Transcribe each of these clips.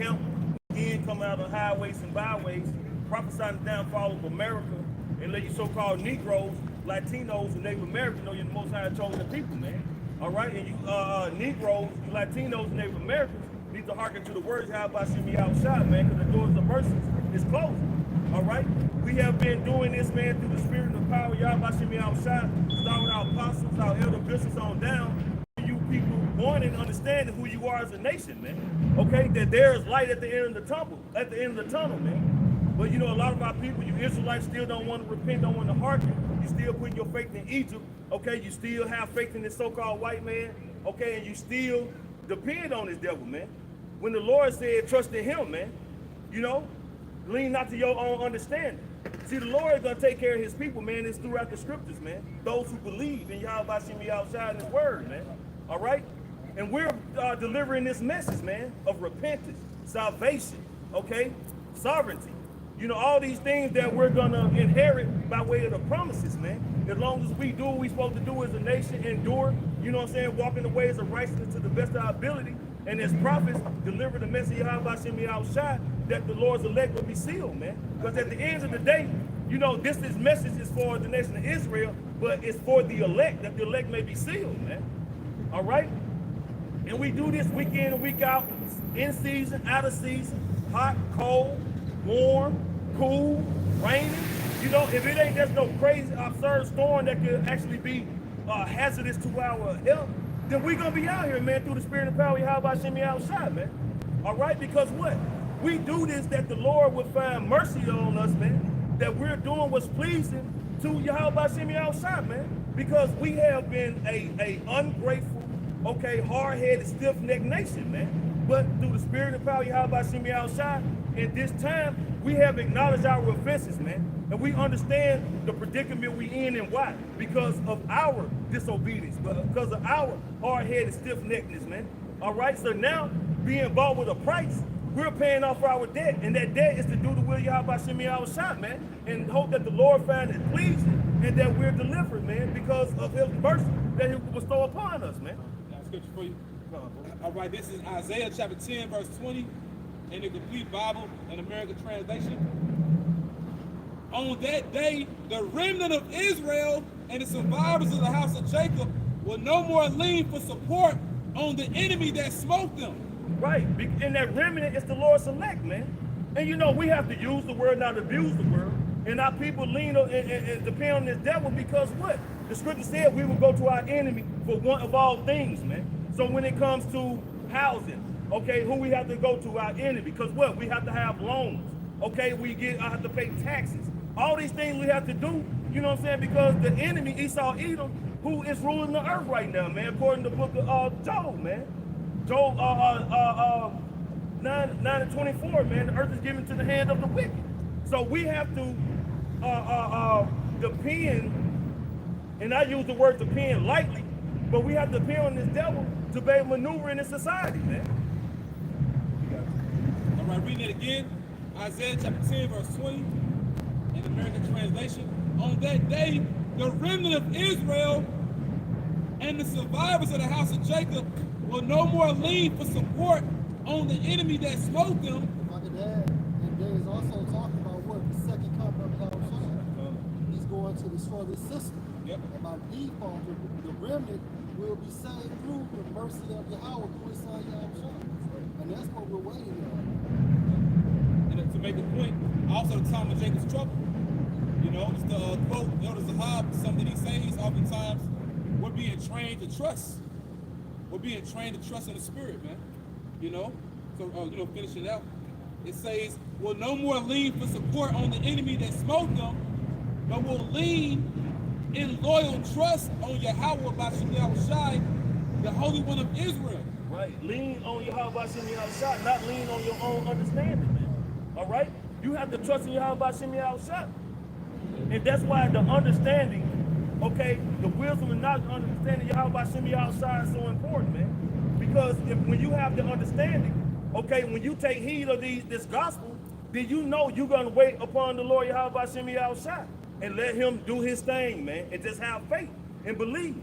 camp, again come out of highways and byways, prophesying the downfall of America, and let you so-called Negroes, Latinos, and Native Americans know you're the most high chosen people, man. All right, and you Negroes, you Latinos, and Native Americans need to hearken to the words how about Shimmy outside, man, because the doors of mercy is closing. All right, we have been doing this, man, through the spirit and the power of Yahweh Shimmy outside, starting with our apostles, our elder bishops on down. You people born and understanding who you are as a nation, man. Okay, that there is light at the end of the tunnel, man. But you know, a lot of our people, you Israelites, still don't want to repent, don't want to hearken. You still put your faith in Egypt. Okay, you still have faith in this so-called white man. Okay, and you still depend on this devil, man. When the Lord said, trust in him, man, you know, lean not to your own understanding. See, the Lord is going to take care of his people, man. It's throughout the scriptures, man. Those who believe in Yahweh Shimmy outside his word, man. All right? And we're delivering this message, man, of repentance, salvation, okay, sovereignty. You know, all these things that we're going to inherit by way of the promises, man. As long as we do what we're supposed to do as a nation, endure, you know what I'm saying, walk in the ways of righteousness to the best of our ability, and as prophets, deliver the message of Yahweh Shimmy outside, that the Lord's elect will be sealed, man. Because at the end of the day, you know, this message is for the nation of Israel, but it's for the elect, that the elect may be sealed, man. All right? And we do this week in and week out, in season, out of season, hot, cold, warm, cool, raining. You know, if it ain't just no crazy, absurd storm that could actually be hazardous to our health, then we're going to be out here, man, through the spirit and power of Yahweh Shimmy outside, man. All right? Because what? We do this that the Lord would find mercy on us, man, that we're doing what's pleasing to Yahweh Shimmy outside, man. Because we have been a ungrateful, okay, hard-headed, stiff-necked nation, man. But through the spirit and power of Yahweh Shimmy outside, in this time, we have acknowledged our offenses, man. And we understand the predicament we in and why. Because of our disobedience, because of our hard-headed, stiff-neckedness, man. All right, so now, being bought with a price, we're paying off our debt. And that debt is to do the will of Yahweh Shimmy outside, man. And hope that the Lord finds it pleasing and that we're delivered, man, because of his mercy that he will bestow upon us, man. Got a scripture for you. All right, this is Isaiah chapter 10, verse 20, in the complete Bible and American translation. On that day, the remnant of Israel and the survivors of the house of Jacob will no more lean for support on the enemy that smote them. Right, and that remnant is the Lord's elect, man. And you know, we have to use the word, not abuse the word. And our people lean and depend on this devil because what? The scripture said we will go to our enemy for one of all things, man. So when it comes to housing, okay, who we have to go to? Our enemy. Because what? We have to have loans. Okay, I have to pay taxes. All these things we have to do, you know what I'm saying? Because the enemy, Esau Edom, who is ruling the earth right now, man, according to the book of Job, man. Job 9:24, man, the earth is given to the hand of the wicked. So we have to depend, and I use the word depend lightly, but we have to depend on this devil to be able to maneuver in this society, man. All right, reading it again. Isaiah chapter 10, verse 20, in the American translation. On that day, the remnant of Israel and the survivors of the house of Jacob will no more lean for support on the enemy that smote them. If I could add, and there is also talking about what the second coming of Yahweh. He's going to destroy this system. Yep. And by default, the remnant will be saved through the mercy of Yahweh through his son Yahweh. And that's what we're waiting on. And to make the point, also the time of Jacob's trouble. You know, it's the quote, Elder Zahab, something he says oftentimes, we're being trained to trust. We're being trained to trust in the spirit, man. You know? So, finishing out, it says, will no more lean for support on the enemy that smote them, but will lean in loyal trust on Yahweh Bashim Yahushai, the Holy One of Israel. Right. Lean on Yahweh Bashim Yahushai, not lean on your own understanding, man. All right? You have to trust in Yahweh Bashim Yahushai. And that's why the understanding, okay, the wisdom and knowledge understanding Yahweh Bashim Yahushai is so important, man. Because when you have the understanding, okay, when you take heed of this gospel, then you know you're going to wait upon the Lord Yahweh Bashim Yahushai and let him do his thing, man, and just have faith and believe.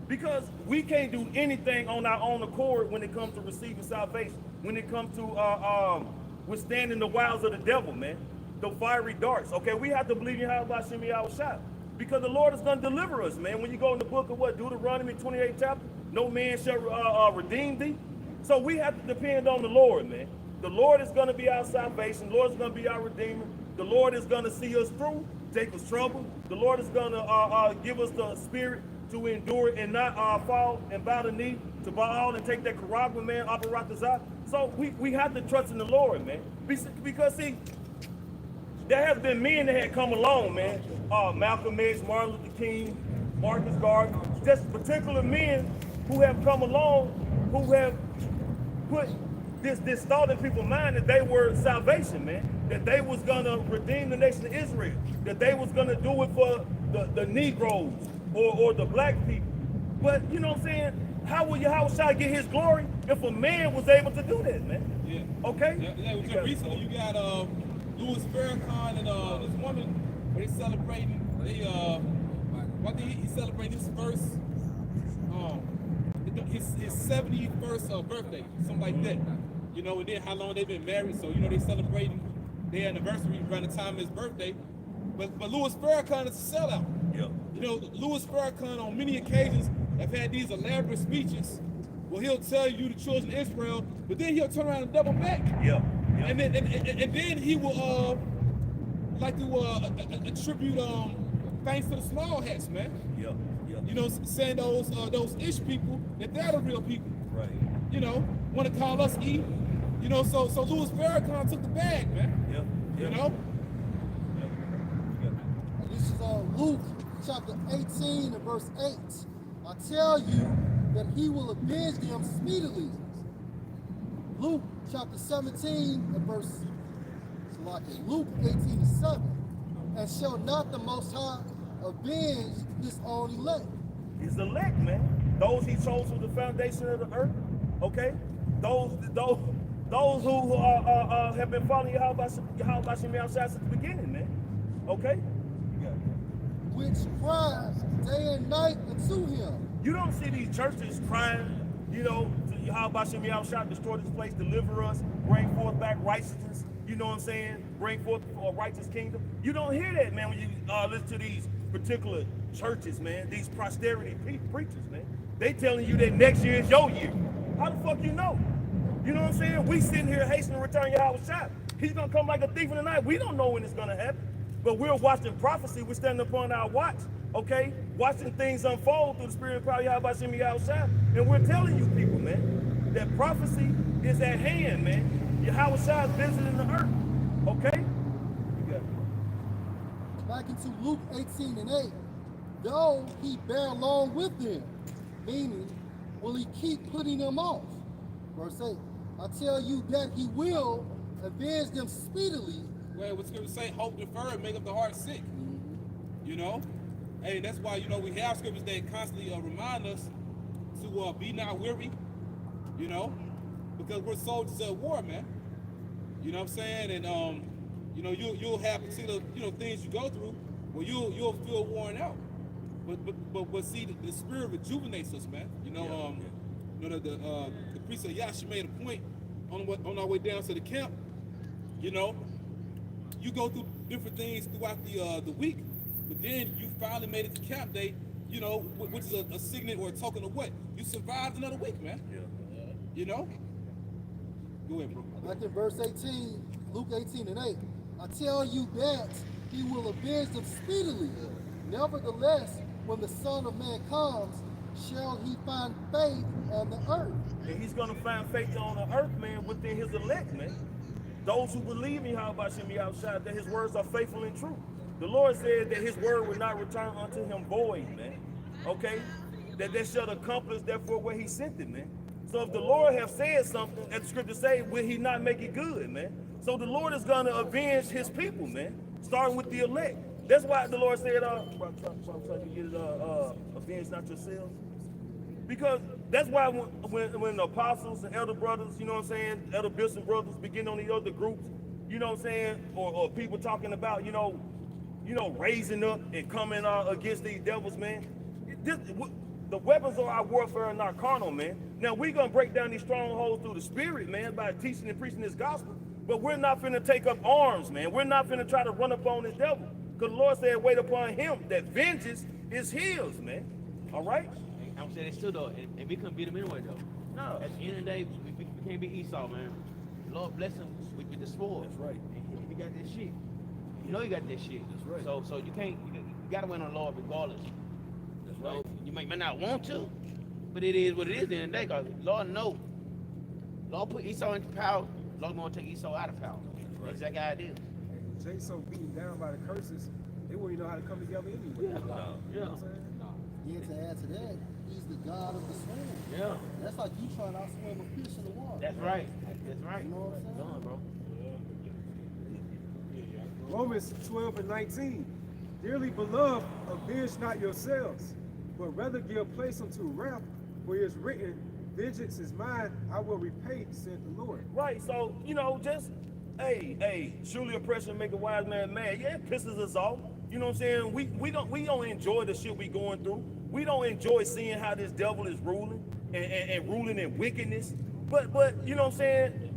Because we can't do anything on our own accord when it comes to receiving salvation. when it comes to withstanding the wiles of the devil, man. The fiery darts. Okay, we have to believe in how about Shimmy our shot. Because the Lord is going to deliver us, man. When you go in the book of what? Deuteronomy 28 chapter, no man shall redeem thee. So we have to depend on the Lord, man. The Lord is going to be our salvation. The Lord is going to be our redeemer. The Lord is going to see us through, take us trouble. The Lord is going to give us the spirit to endure and not fall and bow the knee to Baal and take that Karagma, man, Aparatazah. So we have to trust in the Lord, man. Because, see, there has been men that had come along, man. Malcolm X, Martin Luther King, Marcus Garvey, just particular men who have come along, who have put this thought in people's mind that they were salvation, man. That they was gonna redeem the nation of Israel. That they was gonna do it for the Negroes or the black people. But you know what I'm saying? How will Yahushua get his glory if a man was able to do that, man? Yeah. Okay? Yeah, just recently you got Louis Farrakhan and this woman, where they celebrating, I think he's celebrating his first, his 71st birthday, something like that. You know, and then how long they've been married, so, you know, they celebrating their anniversary around the time of his birthday. But Louis Farrakhan is a sellout. Yeah. You know, Louis Farrakhan on many occasions have had these elaborate speeches where he'll tell you the children of Israel, but then he'll turn around and double back. Yeah. And then he will like to attribute thanks to the small hats, man. Yeah. You know, saying those ish people that they're the real people. Right. You know, want to call us E. You know, so Louis Farrakhan took the bag, man. Yeah. You know. This is Luke chapter 18 and verse 8. I tell you that he will avenge them speedily. Luke chapter 17 and verse, Luke 18 and 7. And shall not the Most High avenge his own elect? His elect, man. Those he chose from the foundation of the earth. Okay? Those who have been following Yahweh since the beginning, man. Okay? Which cries day and night unto him. You don't see these churches crying, you know, to Yahweh Shem Yahushua, destroy this place, deliver us, bring forth back righteousness, you know what I'm saying? Bring forth a righteous kingdom. You don't hear that, man, when you listen to these particular churches, man, these prosperity preachers, man. They telling you that next year is your year. How the fuck you know? You know what I'm saying? We sitting here hastening to return Yahushua. He's gonna come like a thief in the night. We don't know when it's gonna happen. But we're watching prophecy. We're standing upon our watch, okay? Watching things unfold through the spirit of power, Yahweh Shem Yahushua. And we're telling you people, man, that prophecy is at hand, man. Yahushua is visiting the earth, okay? You got it. Back into Luke 18 and 8. Though he bear along with them, meaning, will he keep putting them off? Verse 8. I tell you that he will avenge them speedily. Well, what's going to say, hope deferred, make up the heart sick. You know? Hey, that's why, you know, we have scriptures that constantly remind us to be not weary, you know? Because we're soldiers of war, man. You know what I'm saying? And, you know, you'll have particular, you know, things you go through where you'll feel worn out. But see, the spirit rejuvenates us, man. You know, you know, the priest of Yashi made a point on our way down to the camp, you know? You go through different things throughout the week, but then you finally made it to camp day, you know, which is a signet or a token of what? You survived another week, man. Yeah. You know? Go ahead, bro. Back in verse 18, Luke 18 and 8. I tell you that he will avenge them speedily. Nevertheless, when the Son of Man comes, shall he find faith on the earth? And he's going to find faith on the earth, man, within his elect, man. Those who believe in Yahweh Shem Yahushua, that his words are faithful and true. The Lord said that his word will not return unto him void, man. Okay? That they shall accomplish, therefore, where he sent it, man. So if the Lord have said something, as the scripture say, will he not make it good, man? So the Lord is going to avenge his people, man, starting with the elect. That's why the Lord said, avenge not yourselves. Because that's why when the apostles and elder brothers, you know what I'm saying, elder bishops and brothers begin on the other groups, you know what I'm saying, or people talking about, you know, raising up and coming against these devils, man. The weapons of our warfare are not carnal, man. Now we're gonna break down these strongholds through the spirit, man, by teaching and preaching this gospel. But we're not finna take up arms, man. We're not finna try to run up on this devil. Because the Lord said, wait upon him, that vengeance is his, man. All right? I'm saying it's still though, and we couldn't beat him anyway though. No. At the end of the day, we can't beat Esau, man. Lord bless him with the sword. That's right. And he got that shit. You know he got that shit. That's right. So you can't, you gotta win on the Lord regardless. That's You know, right. you may not want to, but it is what it is at the end of the day, because Lord know. Lord put Esau into power, Lord gonna take Esau out of power. Right. Exactly how it is. And Jay so beaten down by the curses, they wouldn't even know how to come together anyway. Yeah. No. You know what I'm saying? Yeah, to add to that, he's the God of the swim. Yeah. That's like you trying to outswim a fish in the water. That's right. That's right. You know what I'm saying? Done, bro. Romans 12 and 19. Dearly beloved, avenge not yourselves, but rather give place unto wrath, for it is written, vengeance is mine, I will repay, said the Lord. Right, so, just, surely oppression make a wise man mad. Yeah, it pisses us off. You know what I'm saying? We don't enjoy the shit we going through. We don't enjoy seeing how this devil is ruling and ruling in wickedness. But you know what I'm saying?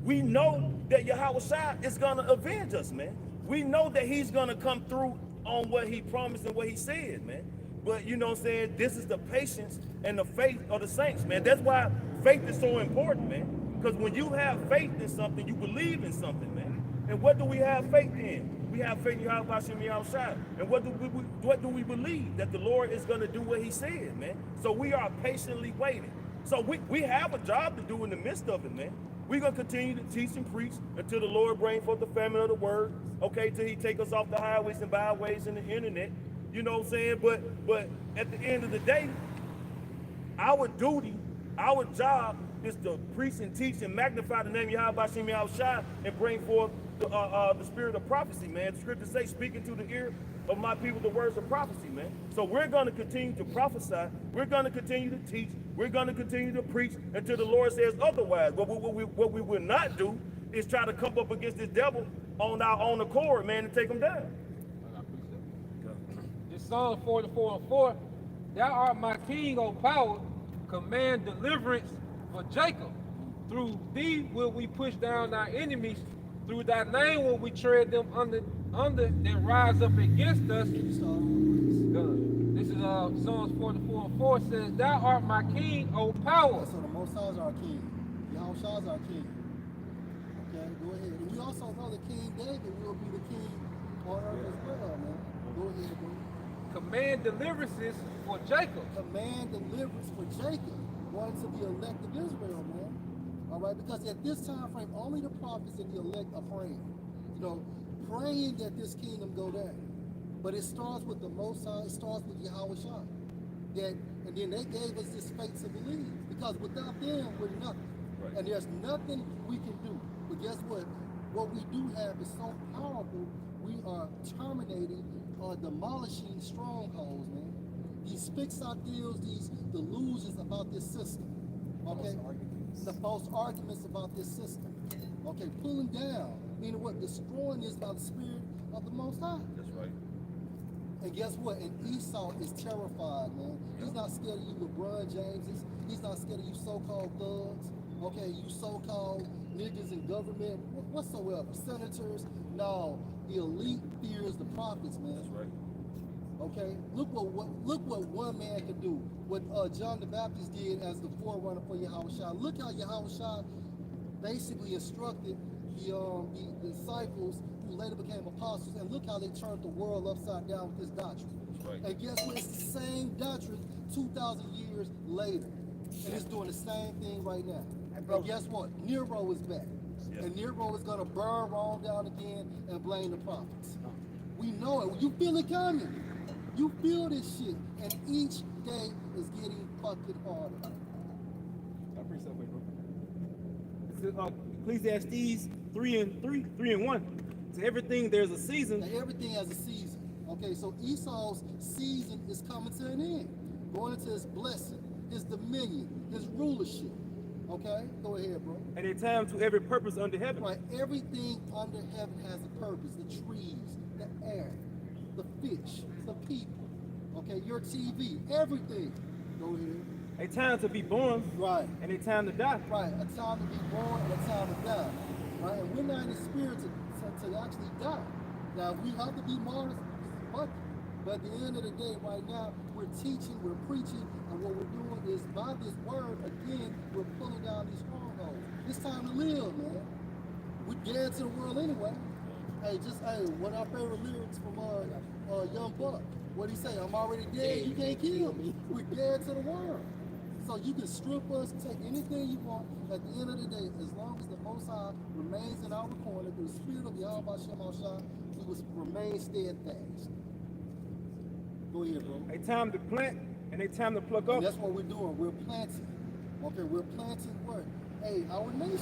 We know that Yahweh Shai is gonna avenge us, man. We know that he's gonna come through on what he promised and what he said, man. But you know what I'm saying? This is the patience and the faith of the saints, man. That's why faith is so important, man. Because when you have faith in something, you believe in something, man. And what do we have faith in? We have faith in Yahweh Shai. And what do we believe? That the Lord is going to do what he said, man. So we are patiently waiting. So we have a job to do in the midst of it, man. We're going to continue to teach and preach until the Lord bring forth the famine of the word, okay, till he take us off the highways and byways and the internet. You know what I'm saying? But at the end of the day, our duty, our job is to preach and teach and magnify the name Yahweh Bashim Yahushua and bring forth the spirit of prophecy, man. The scriptures say, speaking to the ear of my people the words of prophecy, man. So we're going to continue to prophesy. We're going to continue to teach. We're going to continue to preach until the Lord says otherwise. But what we will not do is try to come up against this devil on our own accord, man, and take him down. This Psalm 44:4, thou art my king, O power, command deliverance for Jacob. Through thee will we push down our enemies. Through thy name will we tread them under that rise up against us. This is Psalms 44:4 says, thou art my king, O power. So the Most High is our king. Yahweh Shai is our king. Okay, go ahead. And we also know that King David will be the king on earth as well, man. Go ahead, bro. Command deliverances for Jacob. Command deliverance for Jacob, one to the elect of Israel, man. All right, because at this time frame, only the prophets and the elect are praying. Praying that this kingdom go down. But it starts with the Most High. It starts with Yahweh Shai. And then they gave us this faith to believe. Because without them, we're nothing. Right. And there's nothing we can do. But guess what? What we do have is so powerful. We are terminating or demolishing strongholds, man. These fixed ideals, these delusions about this system. Okay? The false arguments about this system. Okay, pulling down. Meaning what? Destroying this by the Spirit of the Most High. That's right. And guess what? And Esau is terrified, man. He's not scared of you LeBron Jameses. He's not scared of you so-called thugs. Okay, you so-called niggas in government, whatsoever. Senators. No, the elite fears the prophets, man. That's right. Okay, look what one man could do. What John the Baptist did as the forerunner for Yahweh Shai. Look how Yahweh Shai basically instructed the disciples who later became apostles, and look how they turned the world upside down with this doctrine. That's right. And guess what? It's the same doctrine 2,000 years later, and it's doing the same thing right now. And guess what? Nero is back, Yeah. and Nero is gonna burn Rome down again and blame the prophets. We know it. You feel it coming. You feel this shit, and each day is getting fucking harder. I appreciate that, bro. Ecclesiastes 3:1. To everything there's a season. Now, everything has a season. Okay, so Esau's season is coming to an end, going into his blessing, his dominion, his rulership. Okay, go ahead, bro. And a time to every purpose under heaven. Right, everything under heaven has a purpose. The trees, the air, the fish, the people. Okay, your TV, everything. Go ahead. A time to be born Right. and a time to die. Right. A time to be born and a time to die. Right. And we're not in the spirit to actually die. Now we have to be martyrs, but at the end of the day, right now, we're teaching, we're preaching, and what we're doing is by this word, again, we're pulling down these strongholds. It's time to live, man. We're dead to the world anyway. Hey, one of our favorite lyrics from Young Buck. What'd he say? I'm already dead, you can't kill me. We're dead to the world. So you can strip us, take anything you want. At the end of the day, as long as the Most High remains in our corner, through the spirit of Yahweh Shem Shah, we will remain steadfast. Go ahead, bro. A time to plant and a time to pluck up. And that's what we're doing. We're planting. Okay, we're planting what? Hey, our nation.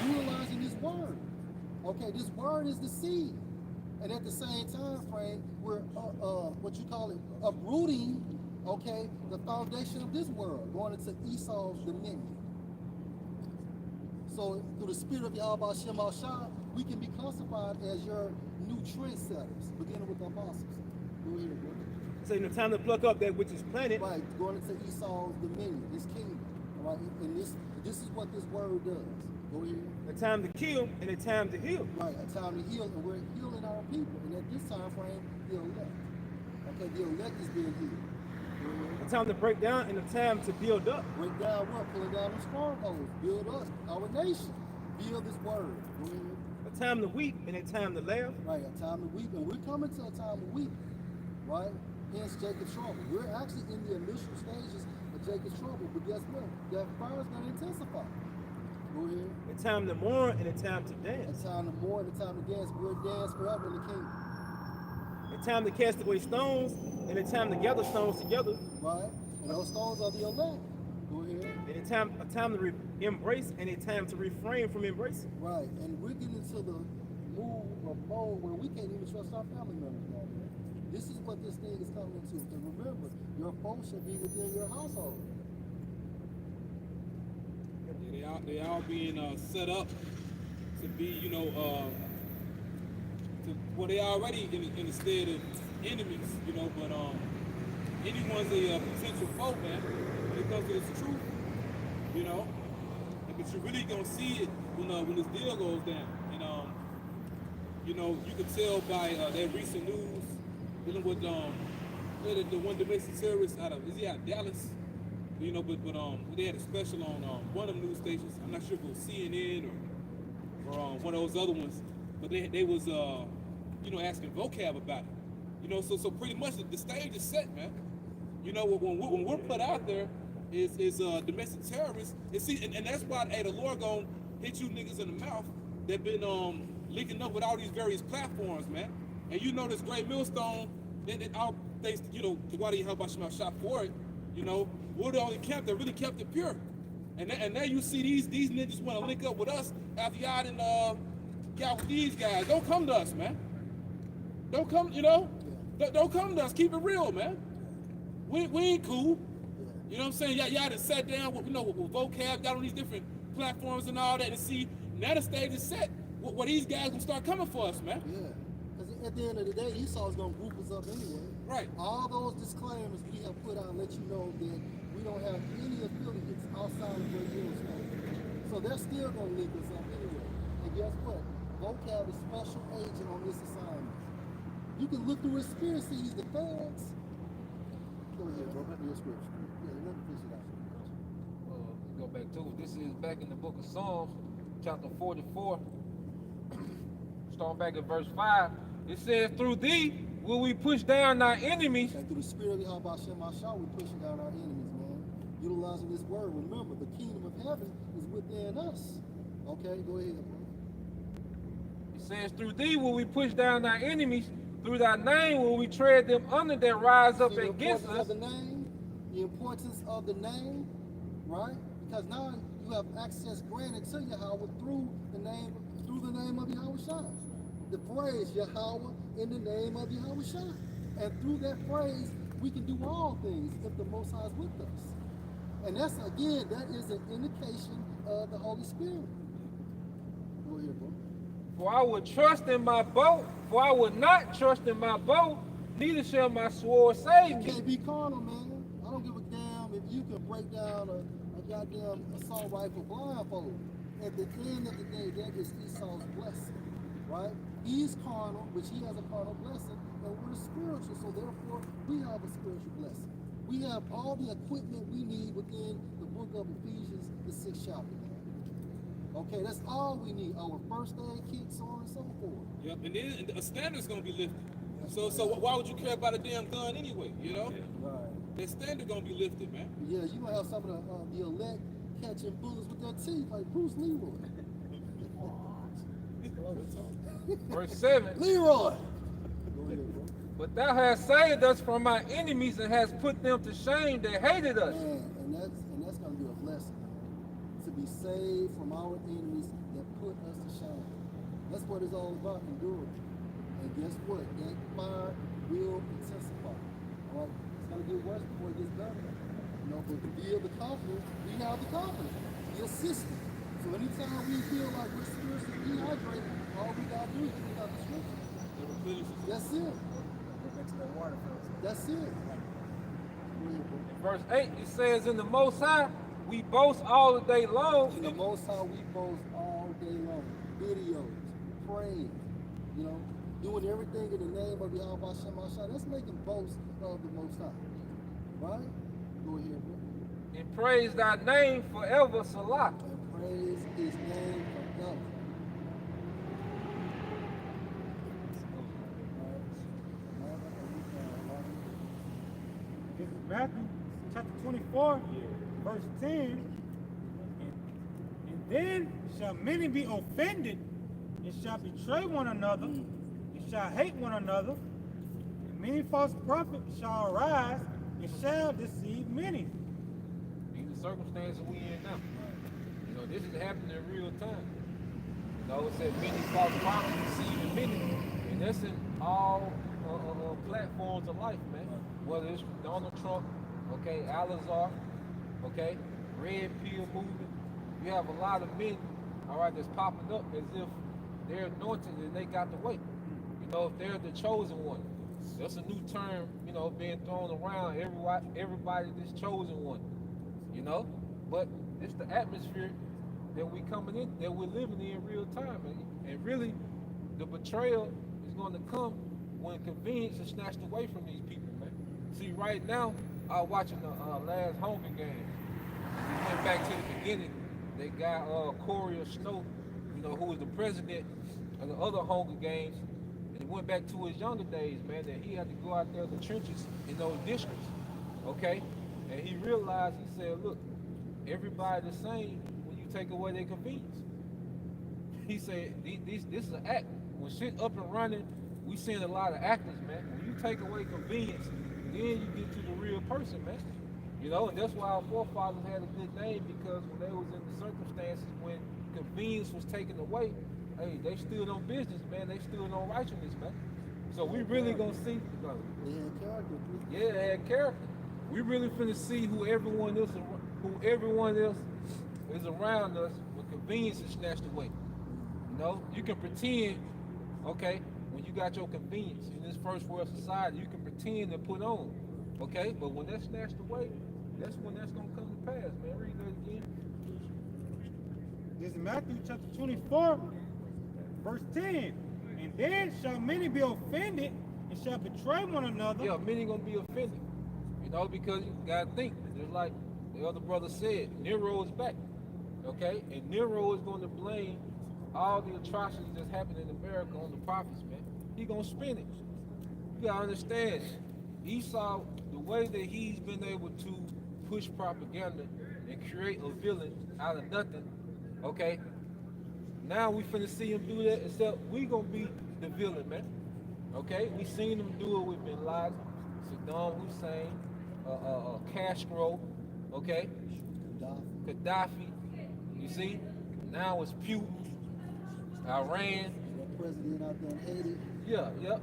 Utilizing this word. Okay, this word is the seed. And at the same time frame, we're uprooting, okay, the foundation of this world, going into Esau's dominion. So through the spirit of Yahweh Shem Shah, we can be classified as your new trendsetters, beginning with the apostles. Go ahead, bro. So in the time to pluck up that which is planted. Right, going into Esau's dominion, his kingdom. Right, and this is what this word does. Go ahead. A time to kill and a time to heal. Right, a time to heal, and we're healing our people. And at this time frame, the elect. Okay, the elect is being healed. Go ahead. A time to break down and a time to build up. Break down what? Pulling down the strongholds. Build us, our nation. Build this word. Go ahead. A time to weep and a time to laugh. Right, a time to weep. And we're coming to a time of weep. Right? Hence Jacob's trouble. We're actually in the initial stages of Jacob's trouble, but guess what? That fire is going to intensify. Go ahead. A time to mourn and a time to A dance. time to mourn, a time to dance. We'll dance forever in the kingdom. A time to cast away stones and a time to gather stones together. Right? And those stones are the elect. Go ahead. And a time to embrace and a time to refrain from embracing. Right. And we're getting into the mode where we can't even trust our family members now, man. This is what this thing is coming to. And remember, your foe shall be within your household. Yeah, they all being set up to be, they already in the state of enemies, but anyone's a potential foe, man, when it comes to this truth, but you're really gonna see it when this deal goes down, and you can tell by that recent news dealing with the one domestic terrorist out of Dallas. But they had a special on one of them news stations. I'm not sure if it was CNN or one of those other ones. But they was asking vocab about it. So pretty much the stage is set, man. When we're put out there is domestic terrorists. And that's why the Lord gonna hit you niggas in the mouth that been linking up with all these various platforms, man. And this great millstone, that all thanks to why they help out shot for it. We're the only camp that really kept it pure. And now you see these niggas want to link up with us after y'all done got with these guys. Don't come to us, man. Don't come, don't come to us. Keep it real, man. We ain't cool. You know what I'm saying? Y'all done sat down with vocab, got on these different platforms and all that, and see, now the stage is set where these guys gonna start coming for us, man. Yeah. Because at the end of the day, Esau's going to group us up anyway. Right. All those disclaimers we have put out let you know that we don't have any affiliates outside of where you're from. So they're still going to link us up anyway. And guess what? Vocab is special agent on this assignment. You can look through his conspiracies, the feds. Go ahead, bro. Back to your scripture. Yeah, let me finish it out. Let's go back to it. This is back in the book of Psalms, chapter 44. Starting back at verse 5. It says, through thee will we push down thy enemies. And through the spirit of Yahweh Shem Shah, we're pushing down our enemies, man. Utilizing this word. Remember, the kingdom of heaven is within us. Okay, go ahead, bro. It says, through thee will we push down thy enemies. Through thy name will we tread them under that rise up See against us. the importance of the name, right? Because now you have access granted to Yahweh through the name of Yahweh Shah. The phrase Yahweh in the name of Yahweh Shah. And through that phrase, we can do all things if the Most High is with us. And that is an indication of the Holy Spirit. Go ahead, bro. For I would trust in my bow, for I would not trust in my bow, neither shall my sword save You me. can't be carnal, man. I don't give a damn if you can break down a goddamn assault rifle blindfold. At the end of the day, that is Esau's blessing, right? He's carnal, which he has a carnal blessing, and we're spiritual, so therefore we have a spiritual blessing. We have all the equipment we need within the book of Ephesians, the 6th chapter. Okay, that's all we need. Our first aid kit, so on and so forth. Yep, and then a standard's gonna be lifted. So why would you care about a damn gun anyway? You know, Right. that standard gonna be lifted, man. Yeah, you gonna have some of the elect catching bullets with their teeth like Bruce Leroy. Verse 7. Leroy. Go ahead, bro. But thou hast saved us from our enemies and hast put them to shame that hated us. Man, and that's gonna be a blessing to be saved from our enemies that put us to shame. That's what it's all about, enduring. And guess what? That fire will intensify. All right, it's gonna get worse before it gets better. You know, but to be the confidence, we have the confidence, the assistance. So anytime we feel like we're spiritually dehydrated, all we gotta do is pick up the scripture. That's it. Go back to that water fountain. That's it. Go ahead, bro. In verse 8, it says, in the Most High, we boast all the day long. In the Most High, we boast all day long. Videos, praying, you know, doing everything in the name of the Yahweh Shem Hashai. That's making boast of the Most High. Right? Go ahead, bro. And praise thy name forever, Salah. And praise his name forever. This is Matthew chapter 24, verse 10. And then shall many be offended, and shall betray one another, and shall hate one another. And many false prophets shall arise, and shall deceive many. These are circumstances we in now. You know, this is happening in real time. You know, it said many false prophets deceiving many. And that's in all platforms of life, man. Whether it's Donald Trump, okay, Al-Azhar, okay, Red Pill movement. You have a lot of men, all right, that's popping up as if they're anointed and they got the weight. You know, if they're the chosen one. That's a new term, you know, being thrown around. Everybody this chosen one, you know. But it's the atmosphere that we coming in, that we're living in real time, man. And really, the betrayal is going to come when convenience is snatched away from these people, man. See, right now, I was watching the last Hunger Games. We went back to the beginning. They got Corey Snow, you know, who was the president of the other Hunger Games. And he went back to his younger days, man, that he had to go out there in the trenches in those districts, okay? And he realized, he said, look, everybody the same when you take away their convenience. He said, this is an act. When shit up and running, we seeing a lot of actors, man. When you take away convenience, then you get to the real person, man. You know, and that's why our forefathers had a good name, because when they was in the circumstances when convenience was taken away, hey, they stood on business, man. They stood on righteousness, man. So we really gonna see. They had character. Yeah, they had character. We really finna see who everyone else is around us when convenience is snatched away. You know, you can pretend, okay, when you got your convenience in this first world society, you can pretend and put on, okay? But when that's snatched away, that's when that's gonna come to pass, man. Read that again. This is Matthew chapter 24, verse 10. And then shall many be offended, and shall betray one another. Yeah, many gonna be offended, you know, because you gotta think. Just like the other brother said, Nero is back, okay? And Nero is going to blame all the atrocities that's happening in America on the prophets, man. He gonna spin it. You gotta understand, Esau, the way that he's been able to push propaganda and create a villain out of nothing, okay? Now we finna see him do that, except we gonna be the villain, man. Okay? We seen him do it with Bin Laden, Saddam Hussein, Castro, okay? Gaddafi. You see? Now it's Putin, Iran. That president out there in Haiti. Yeah, yep.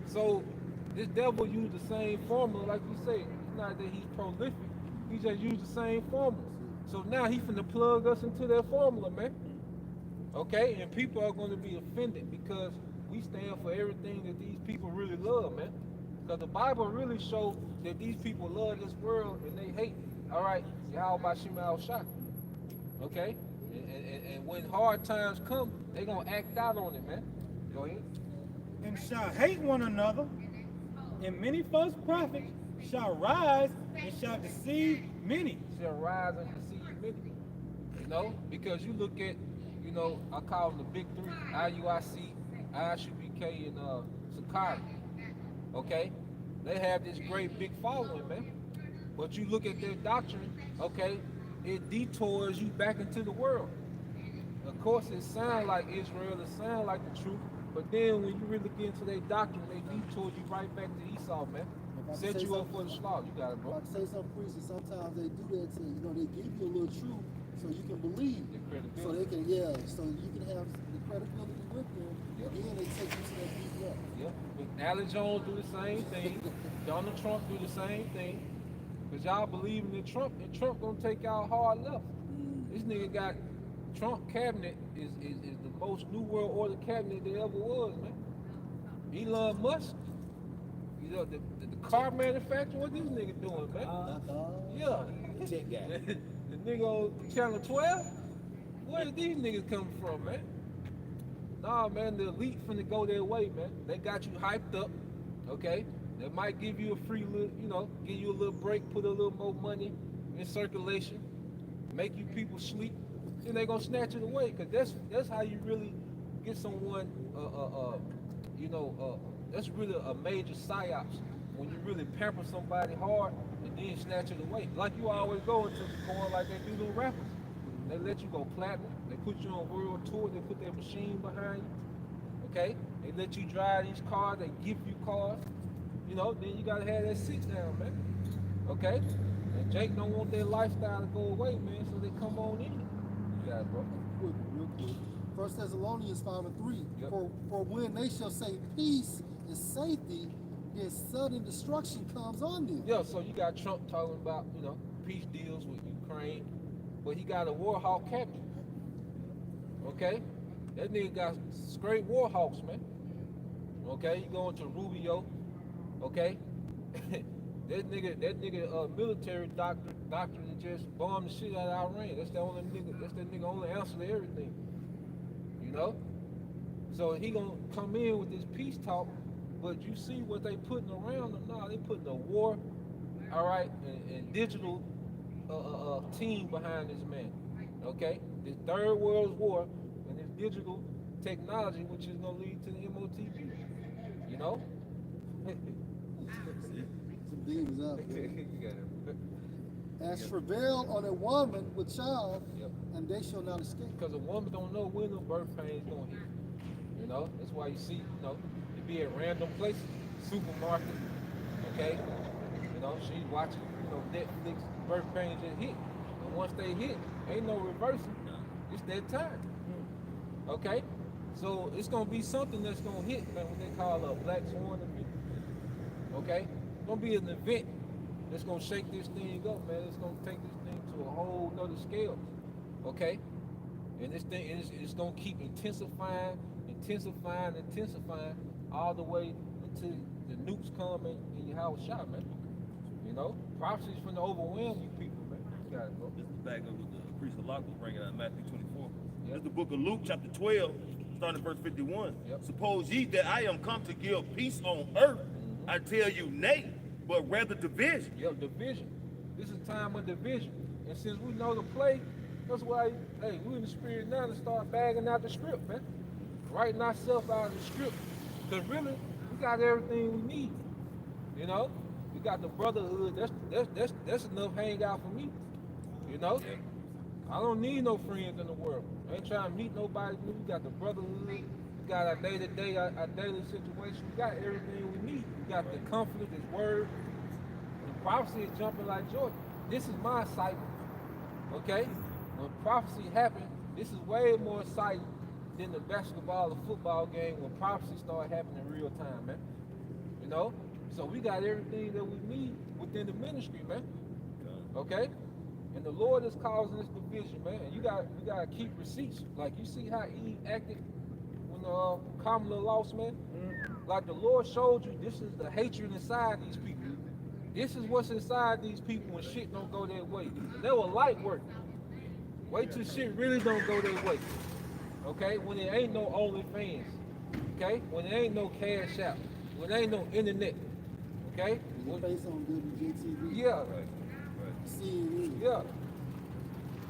So this devil used the same formula, like you say. It's not that he's prolific. He just used the same formula. So now he finna plug us into that formula, man. Okay? And people are gonna be offended because we stand for everything that these people really love, man. Because the Bible really shows that these people love this world and they hate, all right, Yahweh Shema Shah. Okay? And when hard times come, they going to act out on it, man. Go ahead. And shall hate one another, and many false prophets shall rise and shall deceive many. Shall rise and deceive many. You know, because you look at, you know, I call them the big three, IUIC, ISUBK, and Sakari. Okay? They have this great big following, man. But you look at their doctrine, okay, it detours you back into the world. Of course, it sounds like Israel, it sounds like the truth, but then when you really get into their doctrine, they detour you right back to Esau, man. If I Set say you up something- for the slaughter. You got it, If bro. I say something, preaching, sometimes they do that to, you know, they give you a little truth so you can believe. Your credibility. So they can, so you can have the credibility with them, and then they take you to that deep well. Yeah, but Alex Jones do the same thing. Donald Trump do the same thing. Cause y'all believing in Trump, and Trump gonna take y'all hard left. This nigga got Trump cabinet is the most New World Order cabinet there ever was, man. Elon Musk, you know, the car manufacturer, what this nigga doing, man? Yeah. Tech guy. The nigga on Channel 12? Where did these niggas coming from, man? Nah, man, the elite finna go their way, man. They got you hyped up, okay? They might give you a free little, you know, give you a little break, put a little more money in circulation, make you people sleep, then they gonna snatch it away, cause that's how you really get someone, that's really a major psyops, when you really pamper somebody hard and then snatch it away. Like you always going like they do to rappers. They let you go platinum, they put you on world tour, they put their machine behind you, okay? They let you drive these cars, they give you cars, you know, then you gotta have that sit down, man, okay? And Jake don't want their lifestyle to go away, man, so they come on in. You got it, bro. Real quick. 1 Thessalonians 5:3. Yep. For when they shall say peace and safety, then sudden destruction comes on them. Yeah, so you got Trump talking about, you know, peace deals with Ukraine, but he got a war hawk cabinet. Okay? That nigga got straight war hawks, man. Okay, you going to Rubio, okay? that nigga military doctrine just bombed the shit out of Iran. That's that nigga only answer to everything. You know? So he gonna come in with this peace talk, but you see what they putting around them now. They putting a war, all right, and digital team behind this man. Okay? This third world war and this digital technology, which is gonna lead to the MOTV. You know? Some demons out there. You got it. As travail on a woman with child, Yep. and they shall not escape. Because a woman don't know when the birth pain is gonna hit. You know, that's why you see, you know, it be at random places, supermarket, okay? You know, she's watching, you know, Netflix, birth pain just hit. And once they hit, ain't no reversing. It's that time. Okay? So it's gonna be something that's gonna hit, man, what they call a black swan event. Okay? It's gonna be an event that's gonna shake this thing up, man. It's gonna take this thing to a whole nother scale. Okay? And this thing is gonna keep intensifying all the way until the nukes come in your house shot, man. You know? Prophecy's finna overwhelm you people, man. You got it, bro. This is back up with the priest of Locke was bringing out Matthew 24. Yep. This is the book of Luke, chapter 12, starting at verse 51. Yep. Suppose ye that I am come to give peace on earth, I tell you nay, but rather division. Yo, division. This is time of division. And since we know the play, that's why, hey, we in the spirit now to start bagging out the script, man. Writing ourselves out of the script. Because really, we got everything we need. You know? We got the brotherhood. That's enough hangout for me. You know? I don't need no friends in the world. I ain't trying to meet nobody new. We got the brotherhood. We got our day-to-day, our daily situation. We got everything we need. We got the comfort, this word. The prophecy is jumping like Jordan. This is my cycle. Okay? When prophecy happened, this is way more exciting than the basketball or football game when prophecy started happening in real time, man. You know? So we got everything that we need within the ministry, man. Okay? And the Lord is causing this division, man. You gotta keep receipts. Like you see how Eve acted when Kamala lost, man. like the Lord showed you, this is the hatred inside these people. This is what's inside these people when shit don't go their way. And they were light work. Wait till shit really don't go their way. Okay? When there ain't no OnlyFans. Okay? When there ain't no Cash App. When there ain't no internet. Okay? Your face on WGTV. Yeah. CNN. Yeah.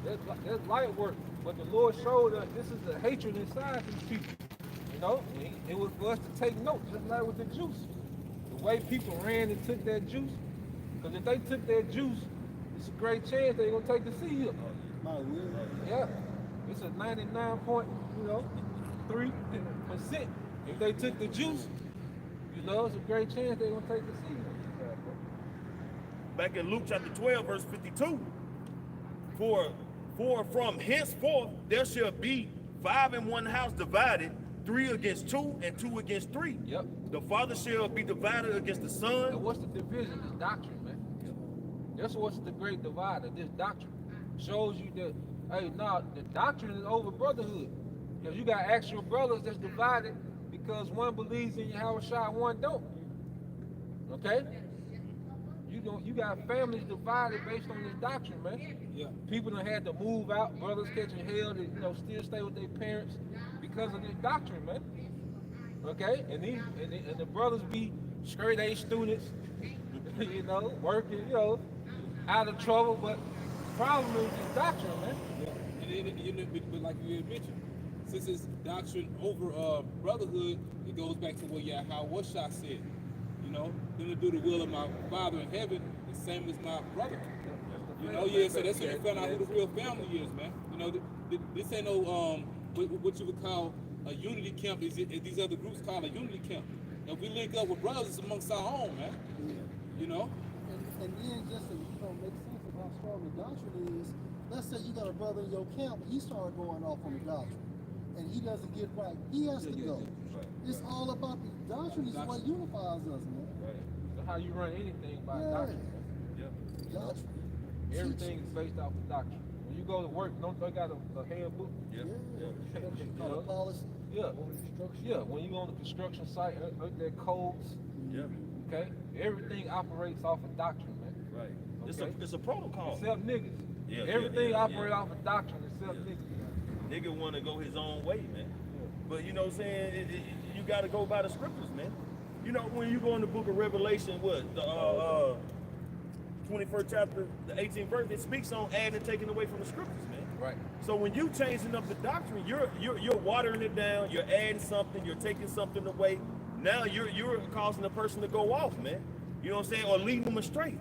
That's light work. But the Lord showed us this is the hatred inside these people. You know? And it was for us to take note, just like with the juice. The way people ran and took that juice. Because if they took that juice, it's a great chance they're going to take the seal. My will. Yeah. It's a 99.3%. If they took the juice, you know, it's a great chance they're going to take the seal. Back in Luke chapter 12, verse 52, for from henceforth there shall be 5 in one house divided, 3 against 2 and 2 against 3. Yep. The father shall be divided against the son. And what's the division? It's doctrine, man. That's what's the great divider. This doctrine shows you that, hey, nah, the doctrine is over brotherhood. Because you got actual brothers that's divided because one believes in Yahweh Shai, one don't. Okay? You got families divided based on this doctrine, man. Yeah. People done had to move out, brothers catching hell to, still stay with their parents because of this doctrine, man. Okay? And the brothers be straight A students, working, out of trouble, but the problem is this doctrine, man. Yeah. But like you had mentioned, since it's doctrine over brotherhood, it goes back to what Yahweh Shai said. Them to do the will of my Father in heaven, the same as my brother. So that's when you found out who the real family is, man. This ain't no what you would call a unity camp. These other groups call a unity camp. If we link up with brothers, it's amongst our own, man. Yeah. And then just to make sense of how strong the doctrine is, let's say you got a brother in your camp, he started going off on the doctrine, and he doesn't get right. He has to go. It's all about the doctrine. Is what unifies us, man. So how you run anything by doctrine, man. Doctrine. Everything is based off of doctrine. When you go to work, don't they got a handbook? Call it policy. Yeah. When you on the construction site, ain't there codes? Yeah. Okay. Everything operates off of doctrine, man. Right. Okay? It's a protocol. Except niggas. Yeah, Everything operates off of doctrine except niggas. Nigga want to go his own way, man. But you know what I'm saying? You got to go by the scriptures, man. When you go in the book of Revelation, the 21st chapter, the 18th verse, it speaks on adding and taking away from the scriptures, man. Right. So when you changing up the doctrine, you're watering it down, you're adding something, you're taking something away. Now you're causing the person to go off, man. You know what I'm saying? Or leading them astray.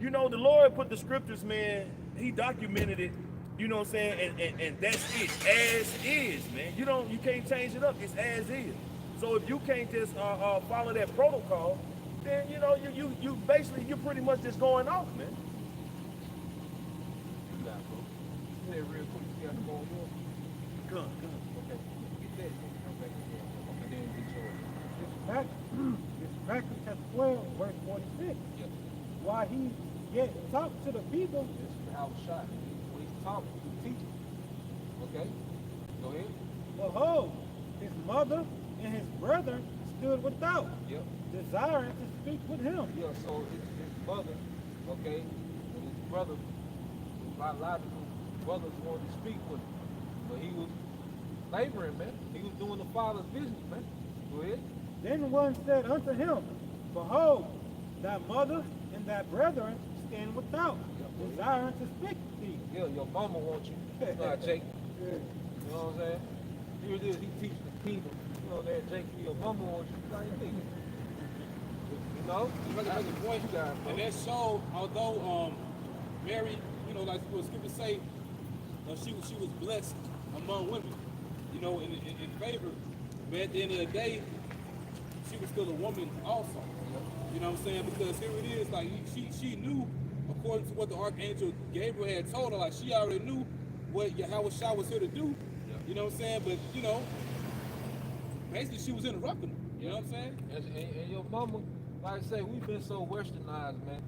The Lord put the scriptures, man, he documented it. You know what I'm saying? And that's it, as is, man. You can't change it up. It's as is. So if you can't just follow that protocol, then you basically you're pretty much just going off, man. Real quick, you got to go on. Come. Okay. Get that. Come back again. And then get yours. It's Matthew chapter 12, verse 46. Yep. While he yet talked to the people, This is how it's shot. When he's talking, he's teaching. Okay? Go ahead. behold, his mother and his brother stood without, Yep. desiring to speak with him. Yeah, so his mother, okay, and his brother, biological brothers wanted to speak with him. But he was laboring, man. He was doing the Father's business, man. Go ahead. Then one said unto him, behold, thy mother and thy brethren stand without, desiring to speak to thee. Yeah, your mama wants you. You know how Jake, Yeah. you know what I'm saying? Here it is, he teaching the kingdom. You know that Jake, your mama wants you. How you think? You know? You make a point, You got it, bro. and that showed, although Mary, like what scripture say, she was blessed among women, in favor. But at the end of the day, she was still a woman also. You know what I'm saying? Because here it is, like she knew, according to what the archangel Gabriel had told her, like she already knew what Yahweh Shai was here to do. You know what I'm saying? But basically she was interrupting him. You know what I'm saying? And your mama, like I say, we've been so westernized, man.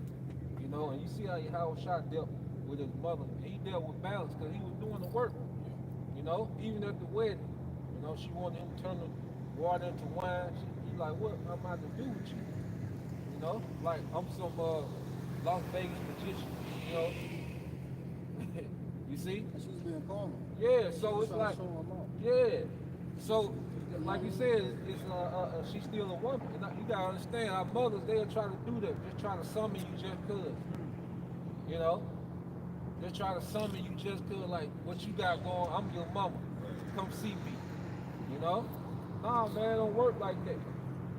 And you see how Yahweh Shai dealt with his mother. He dealt with balance because he was doing the work. Even at the wedding, she wanted him to turn the water into wine. you like, what am I to do with you? You know, like I'm some Las Vegas magician. You know, you see? And she was being carnal. Yeah. So it's Trying to like, show him off. yeah. So like you said, it's she's still a woman. And you gotta understand, our mothers they'll try to do that, just try to summon you just cause. You know, they try to summon you just cause like what you got going. I'm your mama. Come see me. You know? Nah, man, it don't work like that.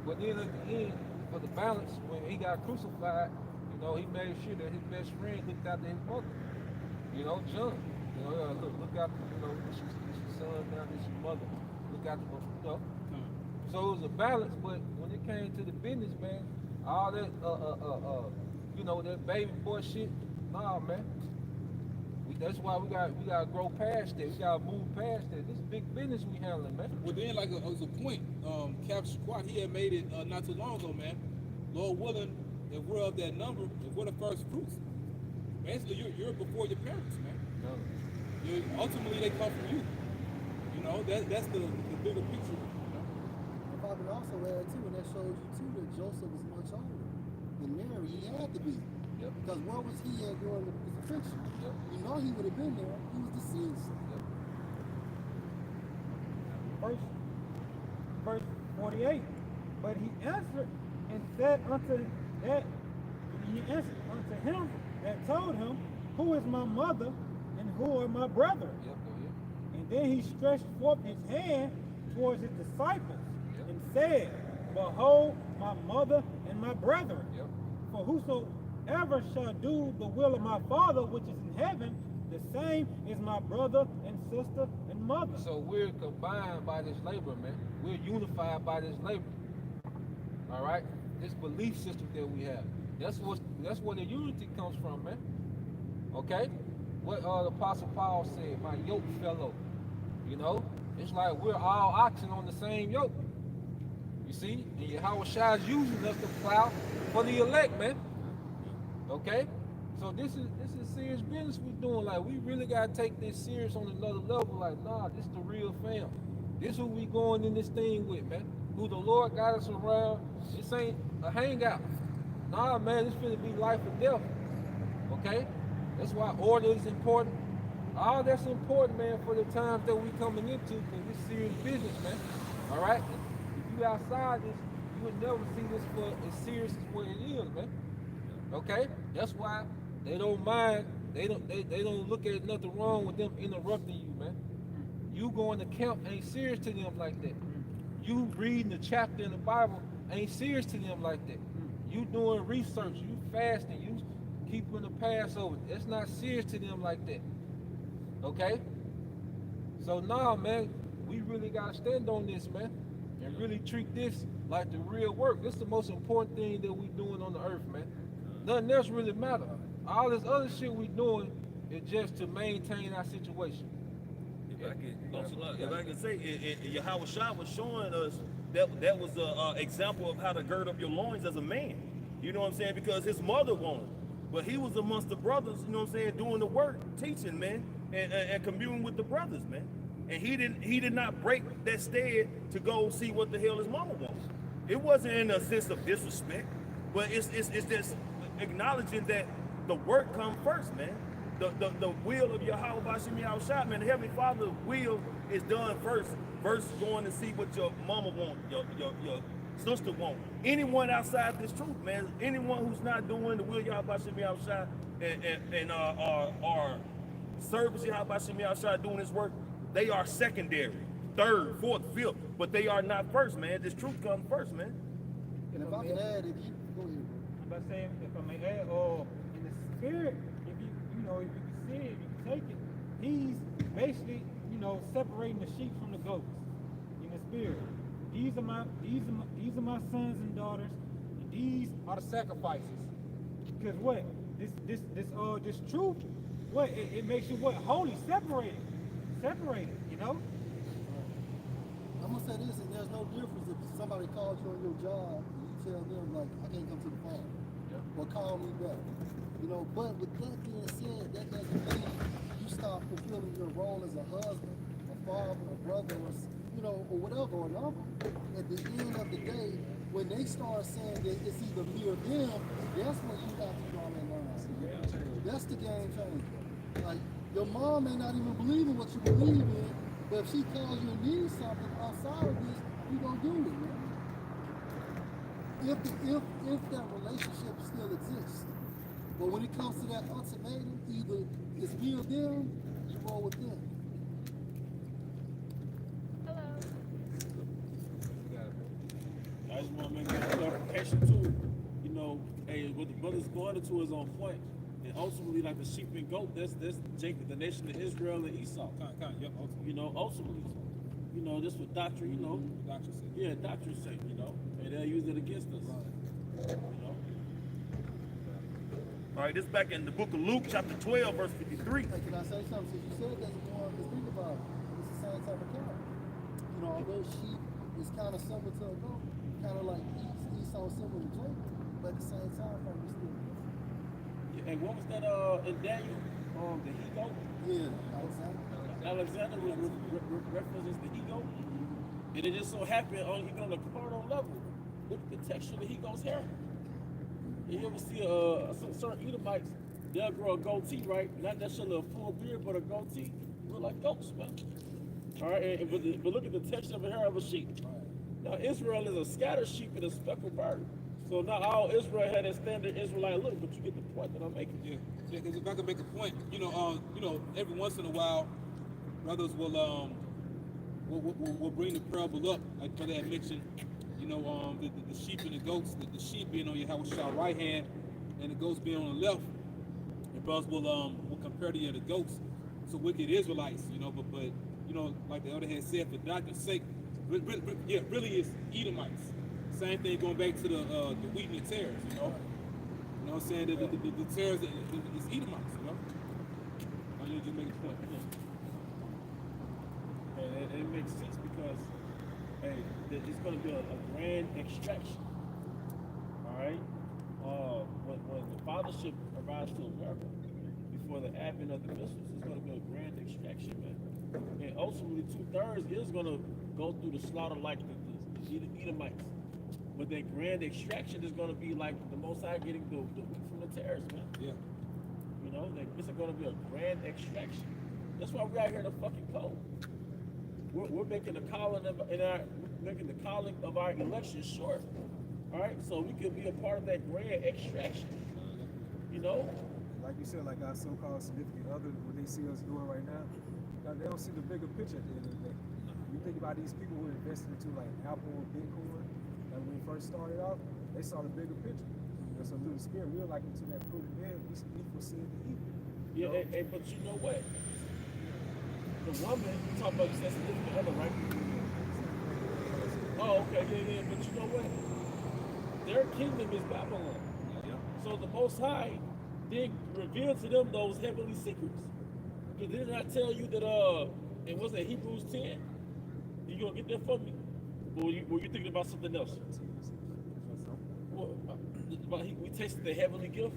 But then at the end, for the balance, when he got crucified, you know, he made sure that his best friend looked after his mother. You know, John. You know, look after, you know, this is your son, now this is your mother. Look after him, you know. So it was a balance, but when it came to the business, man, all that, you know, that baby boy shit, nah, man. That's why we gotta grow past that. We gotta move past that. This is big business we handling, man. Well, then, like, it was a point. Cap Squat, he had made it not too long ago, man. Lord willing, if we're of that number, if we're the first fruits, basically, you're before your parents, man. Ultimately, they come from you. You know, that's the bigger picture. You know? If I could also add too, and that shows you too that Joseph was much older than Mary. He had to be. Yep. Because where was he at during the crucifixion? Yep. You know he would have been there. He was deceased. Verse 48. But he answered and said unto that, he answered unto him and told him, who is my mother and who are my brethren? Yep, go ahead. And then he stretched forth his hand towards his disciples Yep. and said, behold, my mother and my brethren. Yep. For whosoever shall do the will of my Father which is in heaven, the same is my brother and sister and mother. So we're combined by this labor, man. We're unified by this labor. All right? This belief system that we have. That's where the unity comes from, man. Okay? What the Apostle Paul said, my yoke fellow. You know? It's like we're all oxen on the same yoke. You see? And Yahweh Shai is using us to plow for the elect, man. Okay? So this is serious business we're doing. Like, we really gotta take this serious on another level. Like, nah, this is the real fam. This who we going in this thing with, man. Who the Lord got us around. This ain't a hangout. Nah, man, this finna be life or death. Okay? That's why order is important. All that's important, man, for the times that we coming into, because this serious business, man. All right? If you outside this, you would never see this for as serious as what it is, man. Okay? That's why they don't mind. They don't look at nothing wrong with them interrupting you, man. You going to camp ain't serious to them like that. You reading the chapter in the Bible ain't serious to them like that. You doing research, you fasting, you keeping the Passover. That's not serious to them like that. Okay? So nah, man, we really gotta stand on this, man, and really treat this like the real work. This is the most important thing that we doing on the earth, man. Nothing else really matter. All this other shit we doing is just to maintain our situation. If I can say, Yahweh Shai was showing us that was an example of how to gird up your loins as a man. You know what I'm saying? Because his mother wanted, but he was amongst the brothers. You know what I'm saying? Doing the work, teaching, man, and communing with the brothers, man. And he did not break that stead to go see what the hell his mama wants. It wasn't in a sense of disrespect, but it's just acknowledging that the work comes first, man. The will of Yahweh Bashim Yahushua, man, the Heavenly Father's will is done first versus going to see what your mama want, your sister want. Anyone outside this truth, man, anyone who's not doing the will of Yahweh Bashim Yahushua and are service Yahweh Bashim Yahushua doing his work, they are secondary, third, fourth, fifth, but they are not first, man. This truth comes first, man. And if I can add, if you go ahead. I'm about saying, if I may add, or in the spirit, if you can see it, if you can take it, he's basically, separating the sheep from the goats in the spirit. These are my sons and daughters, and these are the sacrifices. Because what? This truth, what? It makes you what? Holy, separated, you know? I'm gonna say this, and there's no difference if somebody calls you on your job and you tell them like, I can't come to the farm, or call me back. But with that being said, that doesn't mean you stop fulfilling your role as a husband, a father, a brother, or or whatever, or number. At the end of the day, when they start saying that it's either me or them, that's when you have to draw that line. That's the game changer. Like, your mom may not even believe in what you believe in, but if she tells you need something outside of this, you gonna do it, man. If that relationship still exists. But when it comes to that ultimatum, either it's me or them, you roll with them. I just want to make that clarification too. Hey, what the brother's going into is on point. And ultimately, like the sheep and goat, that's Jacob, the nation of Israel and Esau. Yep, Ultimately, this for doctrine, doctrine sake. Yeah, doctrine's sake, and they'll use it against us. All right, this back in the book of Luke, chapter 12, verse 53. Hey, can I say something? Since you said that's more, just think about it. It's the same type of character. Although sheep is kind of similar to a goat, kind of like Esau similar to Jacob, but at the same time, we still different. Yeah, and what was that in Daniel? The he-goat? Yeah, Alexander. Alexander references the he-goat. And it just so happened, even on the carnal level, look at the texture of the he-goat's hair. You ever see some certain Edomites, they'll grow a goatee, right? Not necessarily a full beard, but a goatee. Look like goats, man. All right, but look at the texture of the hair of a sheep. Now, Israel is a scattered sheep and a speckled bird. So not all Israel had a standard Israelite look, but you get the point that I'm making. Yeah, because if I can make a point, every once in a while, brothers will bring the parable up, like Brother had mentioned, the sheep and the goats, the sheep being on Yahweh's right hand, and the goats being on the left. And brothers will compare the goats to wicked Israelites, but like the elder had said, for doctrine's sake, really is Edomites. Same thing going back to the wheat and the tares, You know what I'm saying? The tares is Edomites, I need to just make a point. And it makes sense because, hey, it's going to be a grand extraction. All right? When the fathership arrives to America, before the advent of the missiles, it's going to be a grand extraction, man. And ultimately, 2/3 is going to go through the slaughter like the Edomites. But that grand extraction is going to be like the Most High getting the wheat from the tares, man. Yeah. This is going to be a grand extraction. That's why we're out here in the fucking cold. We're making the calling of our election short. All right, so we could be a part of that grand extraction. Like you said, like our so-called significant other, what they see us doing right now, they don't see the bigger picture at the end of the day. You think about these people who invested into like Apple and Bitcoin, and when we first started off, they saw the bigger picture. So through the spirit, we were like into that prudent man, we foreseeing the evil. Yeah, but you know what? The woman, you talk about the significant other, right? Oh, okay, yeah, but you know what? Their kingdom is Babylon. Yeah. So the Most High did reveal to them those heavenly secrets. Because didn't I tell you that, it wasn't Hebrews 10? You gonna get that for me? Or were you thinking about something else? We tasted the heavenly gift.